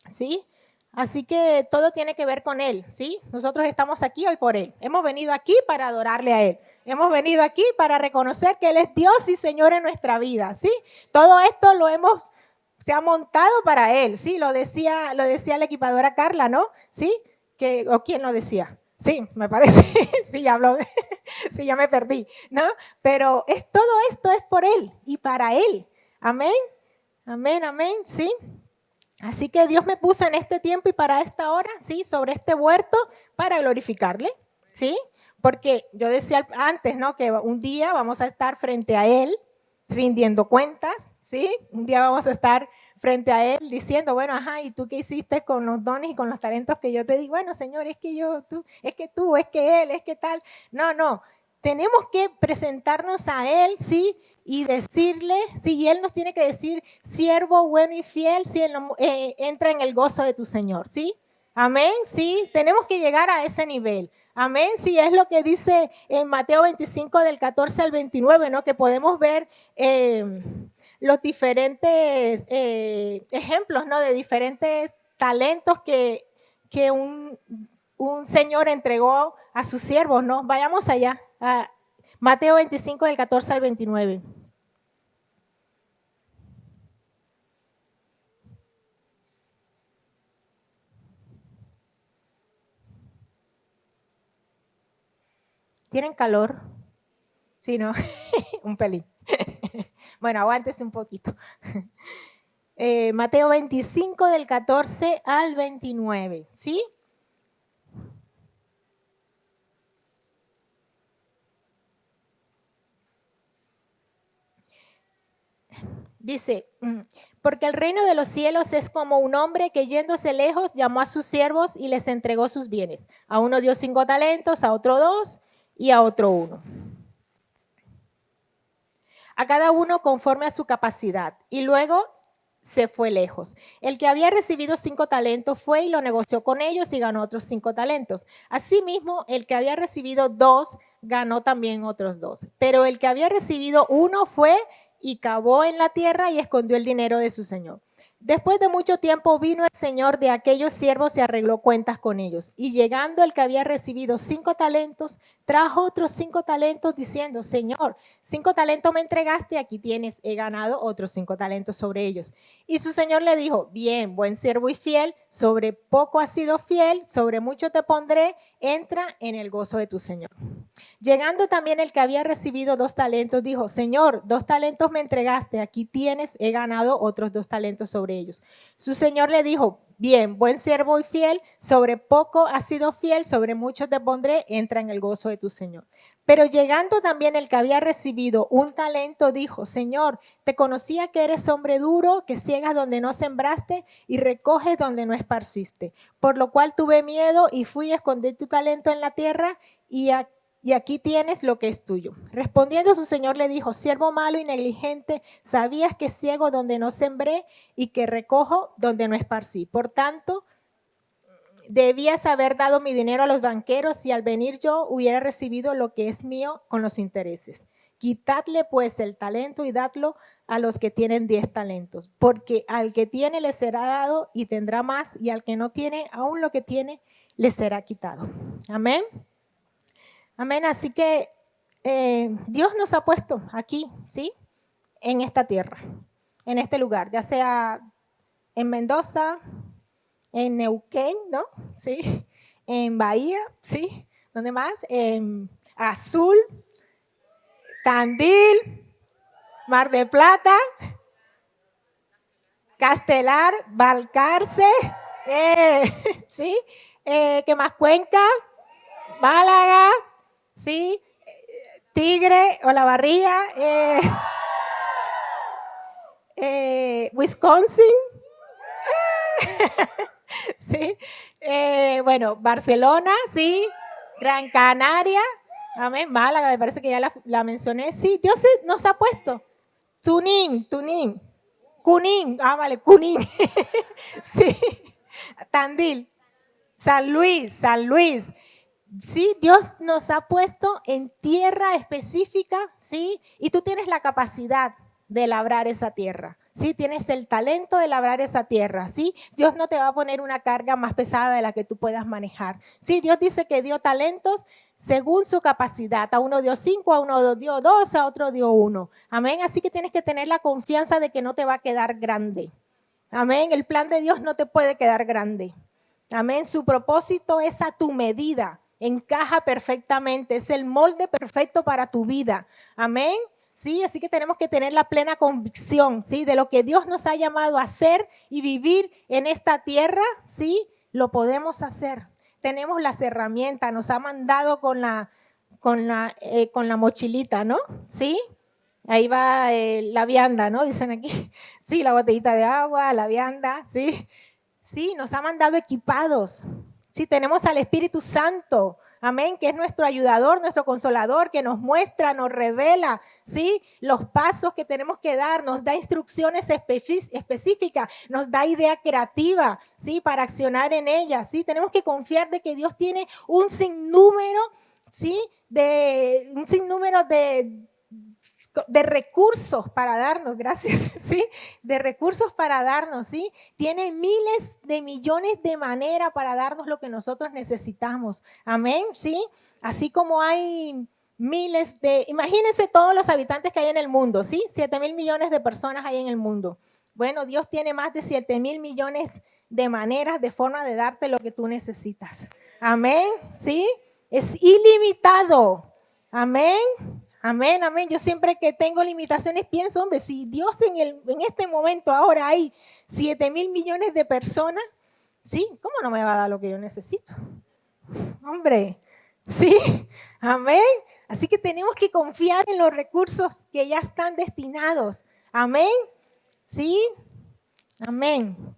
¿Sí? Así que todo tiene que ver con Él, ¿sí? Nosotros estamos aquí hoy por Él. Hemos venido aquí para adorarle a Él. Hemos venido aquí para reconocer que Él es Dios y Señor en nuestra vida, ¿sí? Todo esto se ha montado para Él, ¿sí? Lo decía la equipadora Carla, ¿no? ¿Sí? ¿O quién lo decía? Sí, me parece. Sí, ya habló. Sí, ya me perdí, ¿no? Pero todo esto es por Él y para Él. Amén. Amén, amén, sí. Así que Dios me puso en este tiempo y para esta hora, sí, sobre este huerto para glorificarle, sí. Porque yo decía antes, ¿no? Que un día vamos a estar frente a Él rindiendo cuentas, sí. Un día vamos a estar frente a Él diciendo, bueno, ajá, ¿y tú qué hiciste con los dones y con los talentos que yo te di? Bueno, Señor, es que Él, es que tal. No. Tenemos que presentarnos a Él, ¿sí? Y decirle, sí, y Él nos tiene que decir, siervo bueno y fiel, sí, entra en el gozo de tu Señor, ¿sí? Amén, sí, tenemos que llegar a ese nivel. Amén, sí, es lo que dice en Mateo 25 del 14 al 29, ¿no? Que podemos ver los diferentes ejemplos, ¿no? De diferentes talentos que un Señor entregó a sus siervos, ¿no? Vayamos allá, a Mateo 25 del 14 al 29. ¿Tienen calor? Sí, ¿no? Un pelín. Bueno, aguántese un poquito. Mateo 25 del 14 al 29, ¿sí? Dice, porque el reino de los cielos es como un hombre que yéndose lejos llamó a sus siervos y les entregó sus bienes. A uno dio 5 talentos, a otro 2 y a otro 1. A cada uno conforme a su capacidad. Y luego se fue lejos. El que había recibido 5 talentos fue y lo negoció con ellos y ganó otros 5 talentos. Asimismo, el que había recibido 2 ganó también otros 2. Pero el que había recibido 1 fue y cavó en la tierra y escondió el dinero de su señor. Después de mucho tiempo vino el señor de aquellos siervos y arregló cuentas con ellos. Y llegando el que había recibido 5 talentos, trajo otros 5 talentos diciendo, Señor, 5 talentos me entregaste, aquí tienes, he ganado otros 5 talentos sobre ellos. Y su señor le dijo, bien, buen siervo y fiel, sobre poco has sido fiel, sobre mucho te pondré, entra en el gozo de tu señor. Llegando también el que había recibido 2 talentos, dijo, Señor, 2 talentos me entregaste, aquí tienes, he ganado otros 2 talentos sobre ellos. Su señor le dijo, bien, buen siervo y fiel, sobre poco has sido fiel, sobre mucho te pondré, entra en el gozo de tu señor. Pero llegando también el que había recibido 1 talento, dijo, Señor, te conocía que eres hombre duro, que ciegas donde no sembraste y recoges donde no esparciste. Por lo cual tuve miedo y fui a esconder tu talento en la tierra y aquí tienes lo que es tuyo. Respondiendo su señor le dijo, siervo malo y negligente, sabías que ciego donde no sembré y que recojo donde no esparcí. Por tanto, debías haber dado mi dinero a los banqueros y al venir yo hubiera recibido lo que es mío con los intereses. Quitadle pues el talento y dadlo a los que tienen 10 talentos, porque al que tiene le será dado y tendrá más, y al que no tiene, aún lo que tiene le será quitado. Amén. Amén. Así que Dios nos ha puesto aquí, ¿sí? En esta tierra, en este lugar, ya sea en Mendoza, en Neuquén, ¿no? Sí. En Bahía, ¿sí? ¿Dónde más? En Azul, Tandil, Mar de Plata, Castelar, Balcarce, ¿sí? ¿Qué más? Cuenca, Málaga, ¿sí? Tigre o La Barría, Wisconsin, ¿sí? Bueno, Barcelona, ¿sí? Gran Canaria, amén, Málaga, me parece que ya la mencioné. Sí, Dios nos ha puesto. Tunín, Cunín, vale, Cunín, sí, Tandil, San Luis. Sí, Dios nos ha puesto en tierra específica, ¿sí? Y tú tienes la capacidad de labrar esa tierra, ¿sí? Tienes el talento de labrar esa tierra, ¿sí? Dios no te va a poner una carga más pesada de la que tú puedas manejar, ¿sí? Dios dice que dio talentos según su capacidad. A uno dio 5, a uno dio 2, a otro dio 1. Amén. Así que tienes que tener la confianza de que no te va a quedar grande. Amén. El plan de Dios no te puede quedar grande. Amén. Su propósito es a tu medida. Encaja perfectamente. Es el molde perfecto para tu vida. Amén. Sí, así que tenemos que tener la plena convicción, ¿sí? De lo que Dios nos ha llamado a hacer y vivir en esta tierra, ¿sí? Lo podemos hacer. Tenemos las herramientas, nos ha mandado con la mochilita, ¿no? ¿Sí? Ahí va la vianda, ¿no? Dicen aquí. Sí, la botellita de agua, la vianda, ¿sí? Sí, nos ha mandado equipados. Sí, tenemos al Espíritu Santo, amén, que es nuestro ayudador, nuestro consolador, que nos muestra, nos revela, ¿sí? Los pasos que tenemos que dar, nos da instrucciones específicas, nos da idea creativa, ¿sí? Para accionar en ella, ¿sí? Tenemos que confiar de que Dios tiene un sinnúmero, ¿sí? Un sinnúmero de recursos para darnos, gracias, ¿sí? De recursos para darnos, ¿sí? Tiene miles de millones de maneras para darnos lo que nosotros necesitamos, amén, ¿sí? Así como hay miles imagínense todos los habitantes que hay en el mundo, ¿sí? 7,000 millones de personas hay en el mundo. Bueno, Dios tiene más de 7,000 millones de maneras, de forma de darte lo que tú necesitas, amén, ¿sí? Es ilimitado, amén. Amén, amén. Yo siempre que tengo limitaciones pienso, hombre, si Dios en este momento ahora hay 7,000 millones de personas, ¿sí? ¿Cómo no me va a dar lo que yo necesito? Hombre, ¿sí? Amén. Así que tenemos que confiar en los recursos que ya están destinados. Amén. ¿Sí? Amén.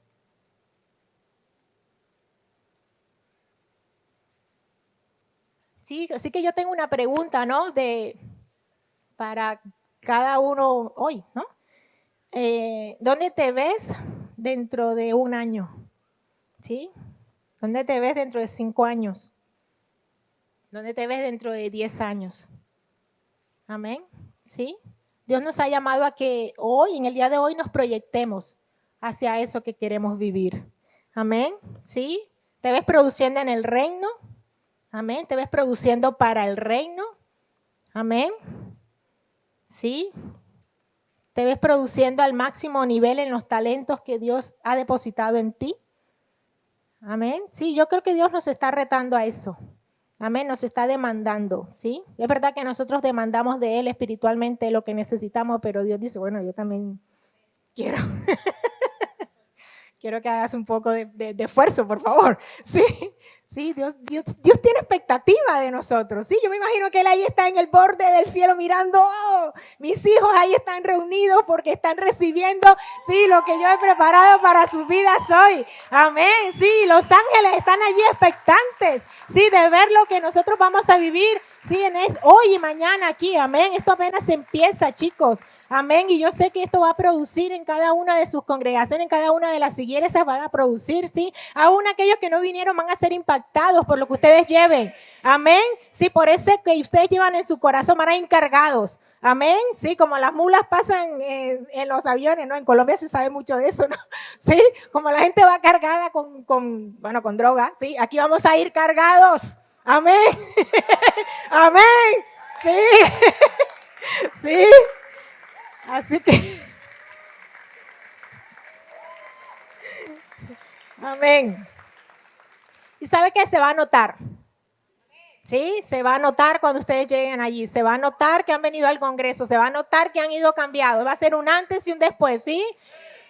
Sí, así que yo tengo una pregunta, ¿no? Para cada uno hoy, ¿no? ¿Dónde te ves dentro de un año? ¿Sí? ¿Dónde te ves dentro de 5 años? ¿Dónde te ves dentro de 10 años? Amén. ¿Sí? Dios nos ha llamado a que hoy, en el día de hoy, nos proyectemos hacia eso que queremos vivir. Amén. ¿Sí? ¿Te ves produciendo en el reino? Amén. ¿Te ves produciendo para el reino? Amén. ¿Sí? ¿Te ves produciendo al máximo nivel en los talentos que Dios ha depositado en ti? Amén. Sí, yo creo que Dios nos está retando a eso. Amén, nos está demandando, ¿sí? Es verdad que nosotros demandamos de Él espiritualmente lo que necesitamos, pero Dios dice, bueno, yo también quiero, quiero que hagas un poco de esfuerzo, por favor, ¿sí? Sí, Dios tiene expectativa de nosotros, ¿sí? Yo me imagino que Él ahí está en el borde del cielo mirando, oh, mis hijos ahí están reunidos porque están recibiendo, sí, lo que yo he preparado para sus vidas hoy. Amén, sí, los ángeles están allí expectantes, sí, de ver lo que nosotros vamos a vivir, sí, hoy y mañana aquí, amén. Esto apenas empieza, chicos. Amén, y yo sé que esto va a producir en cada una de sus congregaciones, en cada una de las iglesias van a producir, ¿sí? Aún aquellos que no vinieron van a ser impactados por lo que ustedes lleven. Amén, sí, por eso que ustedes llevan en su corazón van a ir cargados. Amén, sí, como las mulas pasan en los aviones, ¿no? En Colombia se sabe mucho de eso, ¿no? Sí, como la gente va cargada con droga, ¿sí? Aquí vamos a ir cargados. Amén, amén, sí, sí. Así que, amén. ¿Y sabe qué? Se va a notar. Sí, se va a notar cuando ustedes lleguen allí. Se va a notar que han venido al Congreso. Se va a notar que han ido cambiados. Va a ser un antes y un después, ¿sí?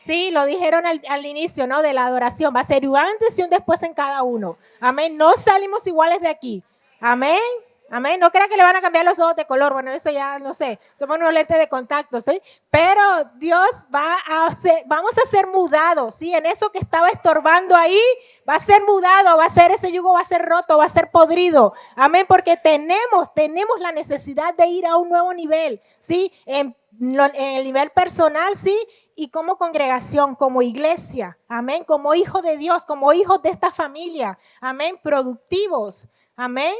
Sí, lo dijeron al inicio, ¿no? De la adoración. Va a ser un antes y un después en cada uno. Amén. No salimos iguales de aquí. Amén. Amén. No crea que le van a cambiar los ojos de color. Bueno, eso ya no sé. Somos unos lentes de contacto, ¿sí? Pero Dios vamos a ser mudados, ¿sí? En eso que estaba estorbando ahí, va a ser mudado, ese yugo va a ser roto, va a ser podrido. Amén. Porque tenemos la necesidad de ir a un nuevo nivel, ¿sí? En el nivel personal, ¿sí? Y como congregación, como iglesia, amén, como hijos de Dios, como hijos de esta familia, amén, productivos, amén,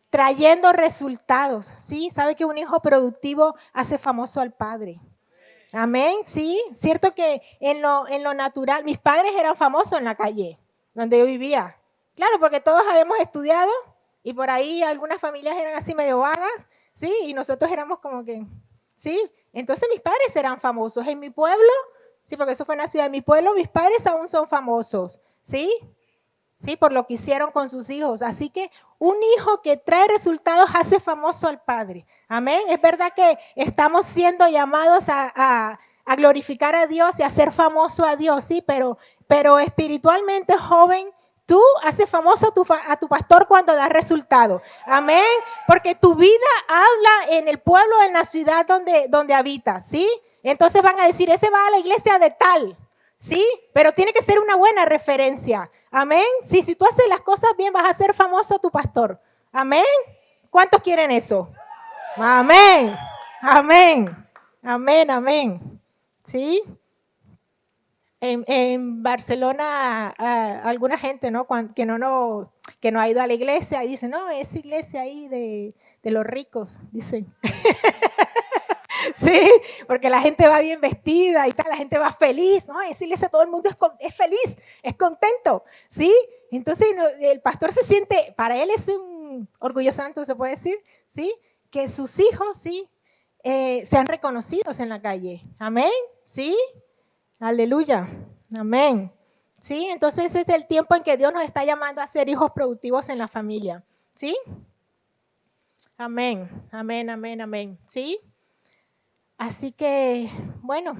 trayendo resultados, ¿sí? ¿Sabe que un hijo productivo hace famoso al padre? Amén, sí, cierto que en lo natural, mis padres eran famosos en la calle donde yo vivía, claro, porque todos habíamos estudiado y por ahí algunas familias eran así medio vagas, ¿sí? Y nosotros éramos como que, ¿sí? Entonces mis padres eran famosos en mi pueblo, sí, porque eso fue en la ciudad de mi pueblo, mis padres aún son famosos, ¿sí? Sí, por lo que hicieron con sus hijos. Así que un hijo que trae resultados hace famoso al padre. Amén. Es verdad que estamos siendo llamados a glorificar a Dios y a ser famoso a Dios, sí, pero espiritualmente, joven, tú haces famoso a tu pastor cuando das resultado. Amén. Porque tu vida habla en el pueblo, en la ciudad donde habitas, ¿sí? Entonces van a decir, ese va a la iglesia de tal. ¿Sí? Pero tiene que ser una buena referencia. Amén. Sí, si tú haces las cosas bien, vas a ser famoso a tu pastor. Amén. ¿Cuántos quieren eso? Amén. Amén. Amén, amén. ¿Sí? En Barcelona, alguna gente, ¿no? Que no ha ido a la iglesia y dice, no, es iglesia ahí de los ricos, dicen. Sí, porque la gente va bien vestida y tal, la gente va feliz, ¿no? Es iglesia, todo el mundo es feliz, es contento, ¿sí? Entonces el pastor se siente, para él es un orgullo santo, se puede decir, ¿sí? Que sus hijos, ¿sí? Sean reconocidos en la calle. Amén, ¿sí? Aleluya, amén. ¿Sí? Entonces ese es el tiempo en que Dios nos está llamando a ser hijos productivos en la familia, ¿sí? Amén, amén, amén, amén, ¿sí? Así que, bueno,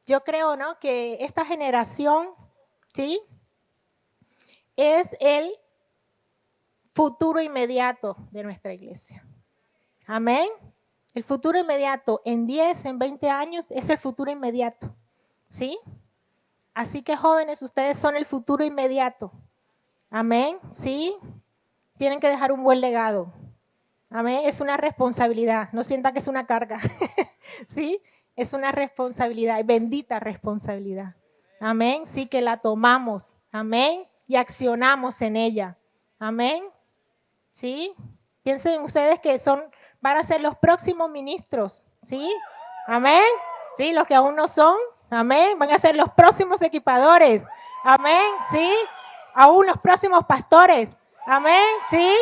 yo creo, ¿no? Que esta generación, ¿sí? Es el futuro inmediato de nuestra iglesia. Amén. El futuro inmediato en 10, en 20 años es el futuro inmediato, ¿sí? Así que jóvenes, ustedes son el futuro inmediato. Amén, ¿sí? Tienen que dejar un buen legado. Amén, es una responsabilidad. No sientan que es una carga, ¿sí? Es una responsabilidad, bendita responsabilidad. Amén, sí, que la tomamos. Amén, y accionamos en ella. Amén, ¿sí? Piensen ustedes que van a ser los próximos ministros, ¿sí? Amén, ¿sí? Los que aún no son, amén, van a ser los próximos equipadores. Amén, ¿sí? Aún los próximos pastores. Amén, ¿sí?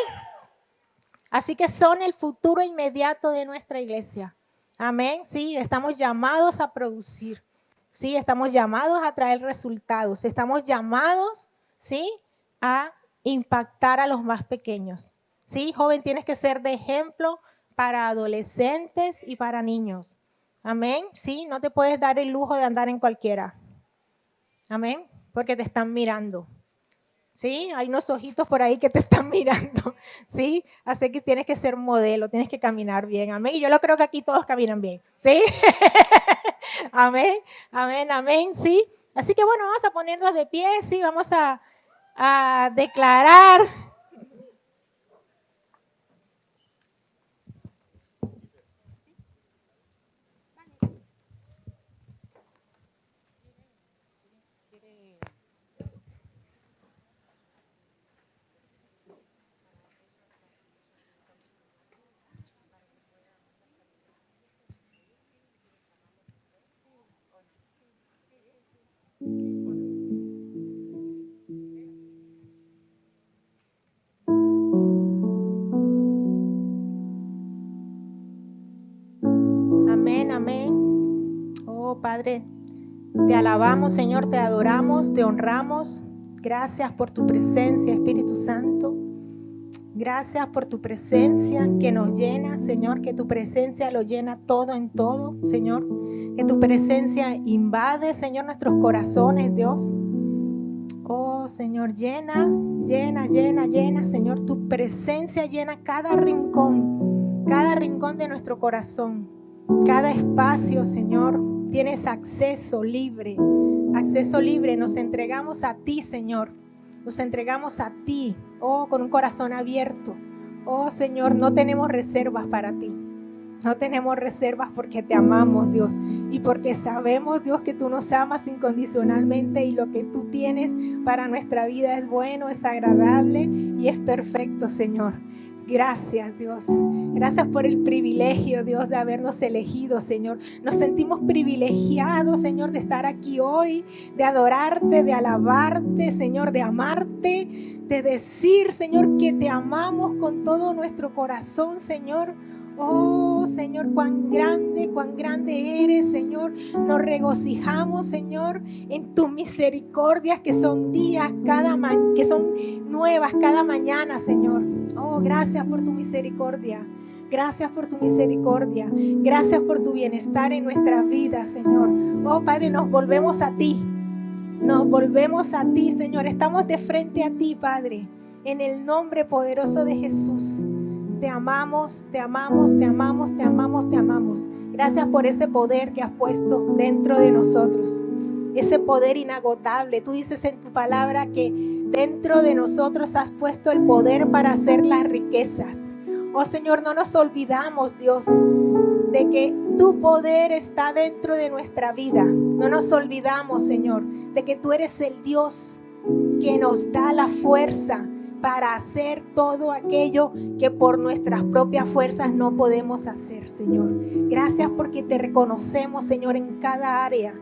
Así que son el futuro inmediato de nuestra iglesia. Amén, sí, estamos llamados a producir. Sí, estamos llamados a traer resultados. Estamos llamados, sí, a impactar a los más pequeños. Sí, joven, tienes que ser de ejemplo para adolescentes y para niños. Amén, sí, no te puedes dar el lujo de andar en cualquiera. Amén, porque te están mirando. ¿Sí? Hay unos ojitos por ahí que te están mirando, ¿sí? Así que tienes que ser modelo, tienes que caminar bien, amén. Y yo lo creo que aquí todos caminan bien, ¿sí? Amén, amén, amén, ¿sí? Así que bueno, vamos a ponernos de pie, ¿sí? Vamos a declarar. Amén, amén. Oh, Padre, te alabamos, Señor, te adoramos, te honramos. Gracias por tu presencia, Espíritu Santo. Gracias por tu presencia que nos llena, Señor, que tu presencia lo llena todo en todo, Señor. Que tu presencia invade, Señor, nuestros corazones, Dios. Oh, Señor, llena, Señor. Tu presencia llena cada rincón de nuestro corazón. Cada espacio, Señor, tienes acceso libre. Nos entregamos a ti, Señor. Nos entregamos a ti, oh, con un corazón abierto. Oh, Señor, no tenemos reservas para ti. No tenemos reservas porque te amamos, Dios. Y porque sabemos, Dios, que tú nos amas incondicionalmente y lo que tú tienes para nuestra vida es bueno, es agradable y es perfecto, Señor. Gracias, Dios. Gracias por el privilegio, Dios, de habernos elegido, Señor. Nos sentimos privilegiados, Señor, de estar aquí hoy, de adorarte, de alabarte, Señor, de amarte, de decir, Señor, que te amamos con todo nuestro corazón, Señor. Oh, Señor, cuán grande eres, Señor. Nos regocijamos, Señor, en tus misericordias que son que son nuevas cada mañana, Señor. Oh, gracias por tu misericordia. Gracias por tu misericordia. Gracias por tu bienestar en nuestras vidas, Señor. Oh, Padre, nos volvemos a ti. Nos volvemos a ti, Señor. Estamos de frente a ti, Padre, en el nombre poderoso de Jesús. Te amamos, te amamos, te amamos, te amamos, te amamos. Gracias por ese poder que has puesto dentro de nosotros. Ese poder inagotable. Tú dices en tu palabra que dentro de nosotros has puesto el poder para hacer las riquezas. Oh, Señor, no nos olvidamos, Dios, de que tu poder está dentro de nuestra vida. No nos olvidamos, Señor, de que tú eres el Dios que nos da la fuerza para hacer todo aquello que por nuestras propias fuerzas no podemos hacer, Señor. Gracias porque te reconocemos, Señor, en cada área,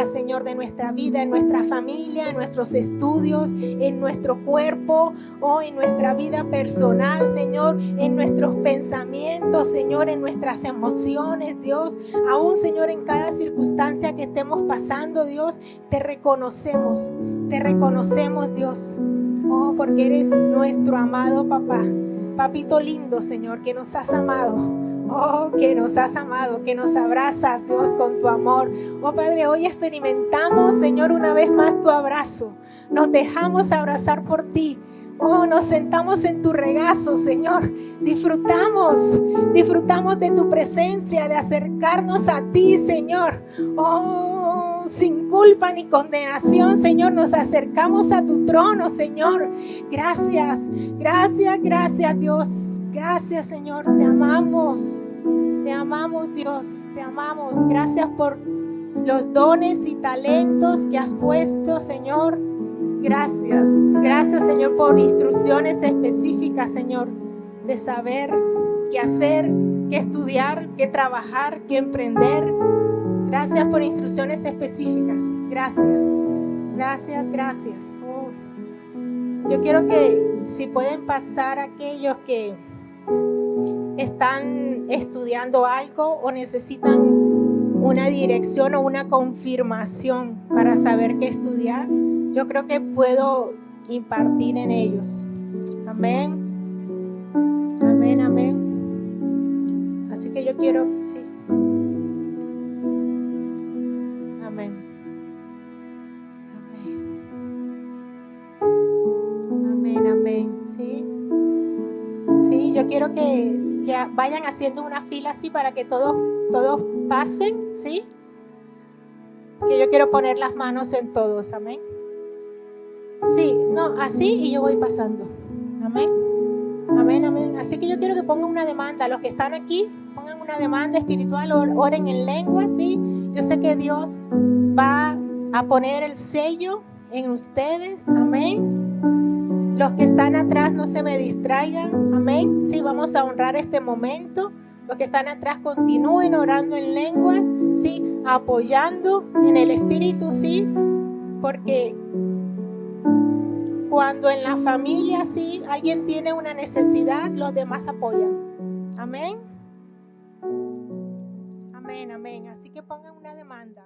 Señor, de nuestra vida, en nuestra familia, en nuestros estudios, en nuestro cuerpo, o en nuestra vida personal, Señor, en nuestros pensamientos, Señor, en nuestras emociones, Dios. Aún, Señor, en cada circunstancia que estemos pasando, Dios, te reconocemos, Dios. Oh, porque eres nuestro amado papá, papito lindo, Señor, que nos has amado. Oh, que nos has amado, que nos abrazas, Dios, con tu amor. Oh, Padre, hoy experimentamos, Señor, una vez más tu abrazo. Nos dejamos abrazar por ti. Oh, nos sentamos en tu regazo, Señor. Disfrutamos de tu presencia, de acercarnos a ti, Señor. Oh, sin culpa ni condenación, Señor, nos acercamos a tu trono, Señor. Gracias, Dios. Gracias, Señor. Te amamos, Dios. Te amamos. Gracias por los dones y talentos que has puesto, Señor. Gracias, Señor, por instrucciones específicas, Señor, de saber qué hacer, qué estudiar, qué trabajar, qué emprender. Gracias por instrucciones específicas. Gracias. Oh, yo quiero que si pueden pasar aquellos que están estudiando algo o necesitan una dirección o una confirmación para saber qué estudiar, yo creo que puedo impartir en ellos. Amén. Así que yo quiero, sí. Amén. Sí, yo quiero que vayan haciendo una fila así para que todos pasen, ¿sí? Que yo quiero poner las manos en todos, amén. Sí, no, así y yo voy pasando. Amén. Así que yo quiero que pongan una demanda. Los que están aquí, pongan una demanda espiritual, oren en lengua, ¿sí? Yo sé que Dios va a poner el sello en ustedes. Amén. Los que están atrás no se me distraigan. Amén. Sí, vamos a honrar este momento. Los que están atrás continúen orando en lenguas, ¿sí? Apoyando en el Espíritu, ¿sí? Porque cuando en la familia, sí, alguien tiene una necesidad, los demás apoyan. Amén. Así que pongan una demanda.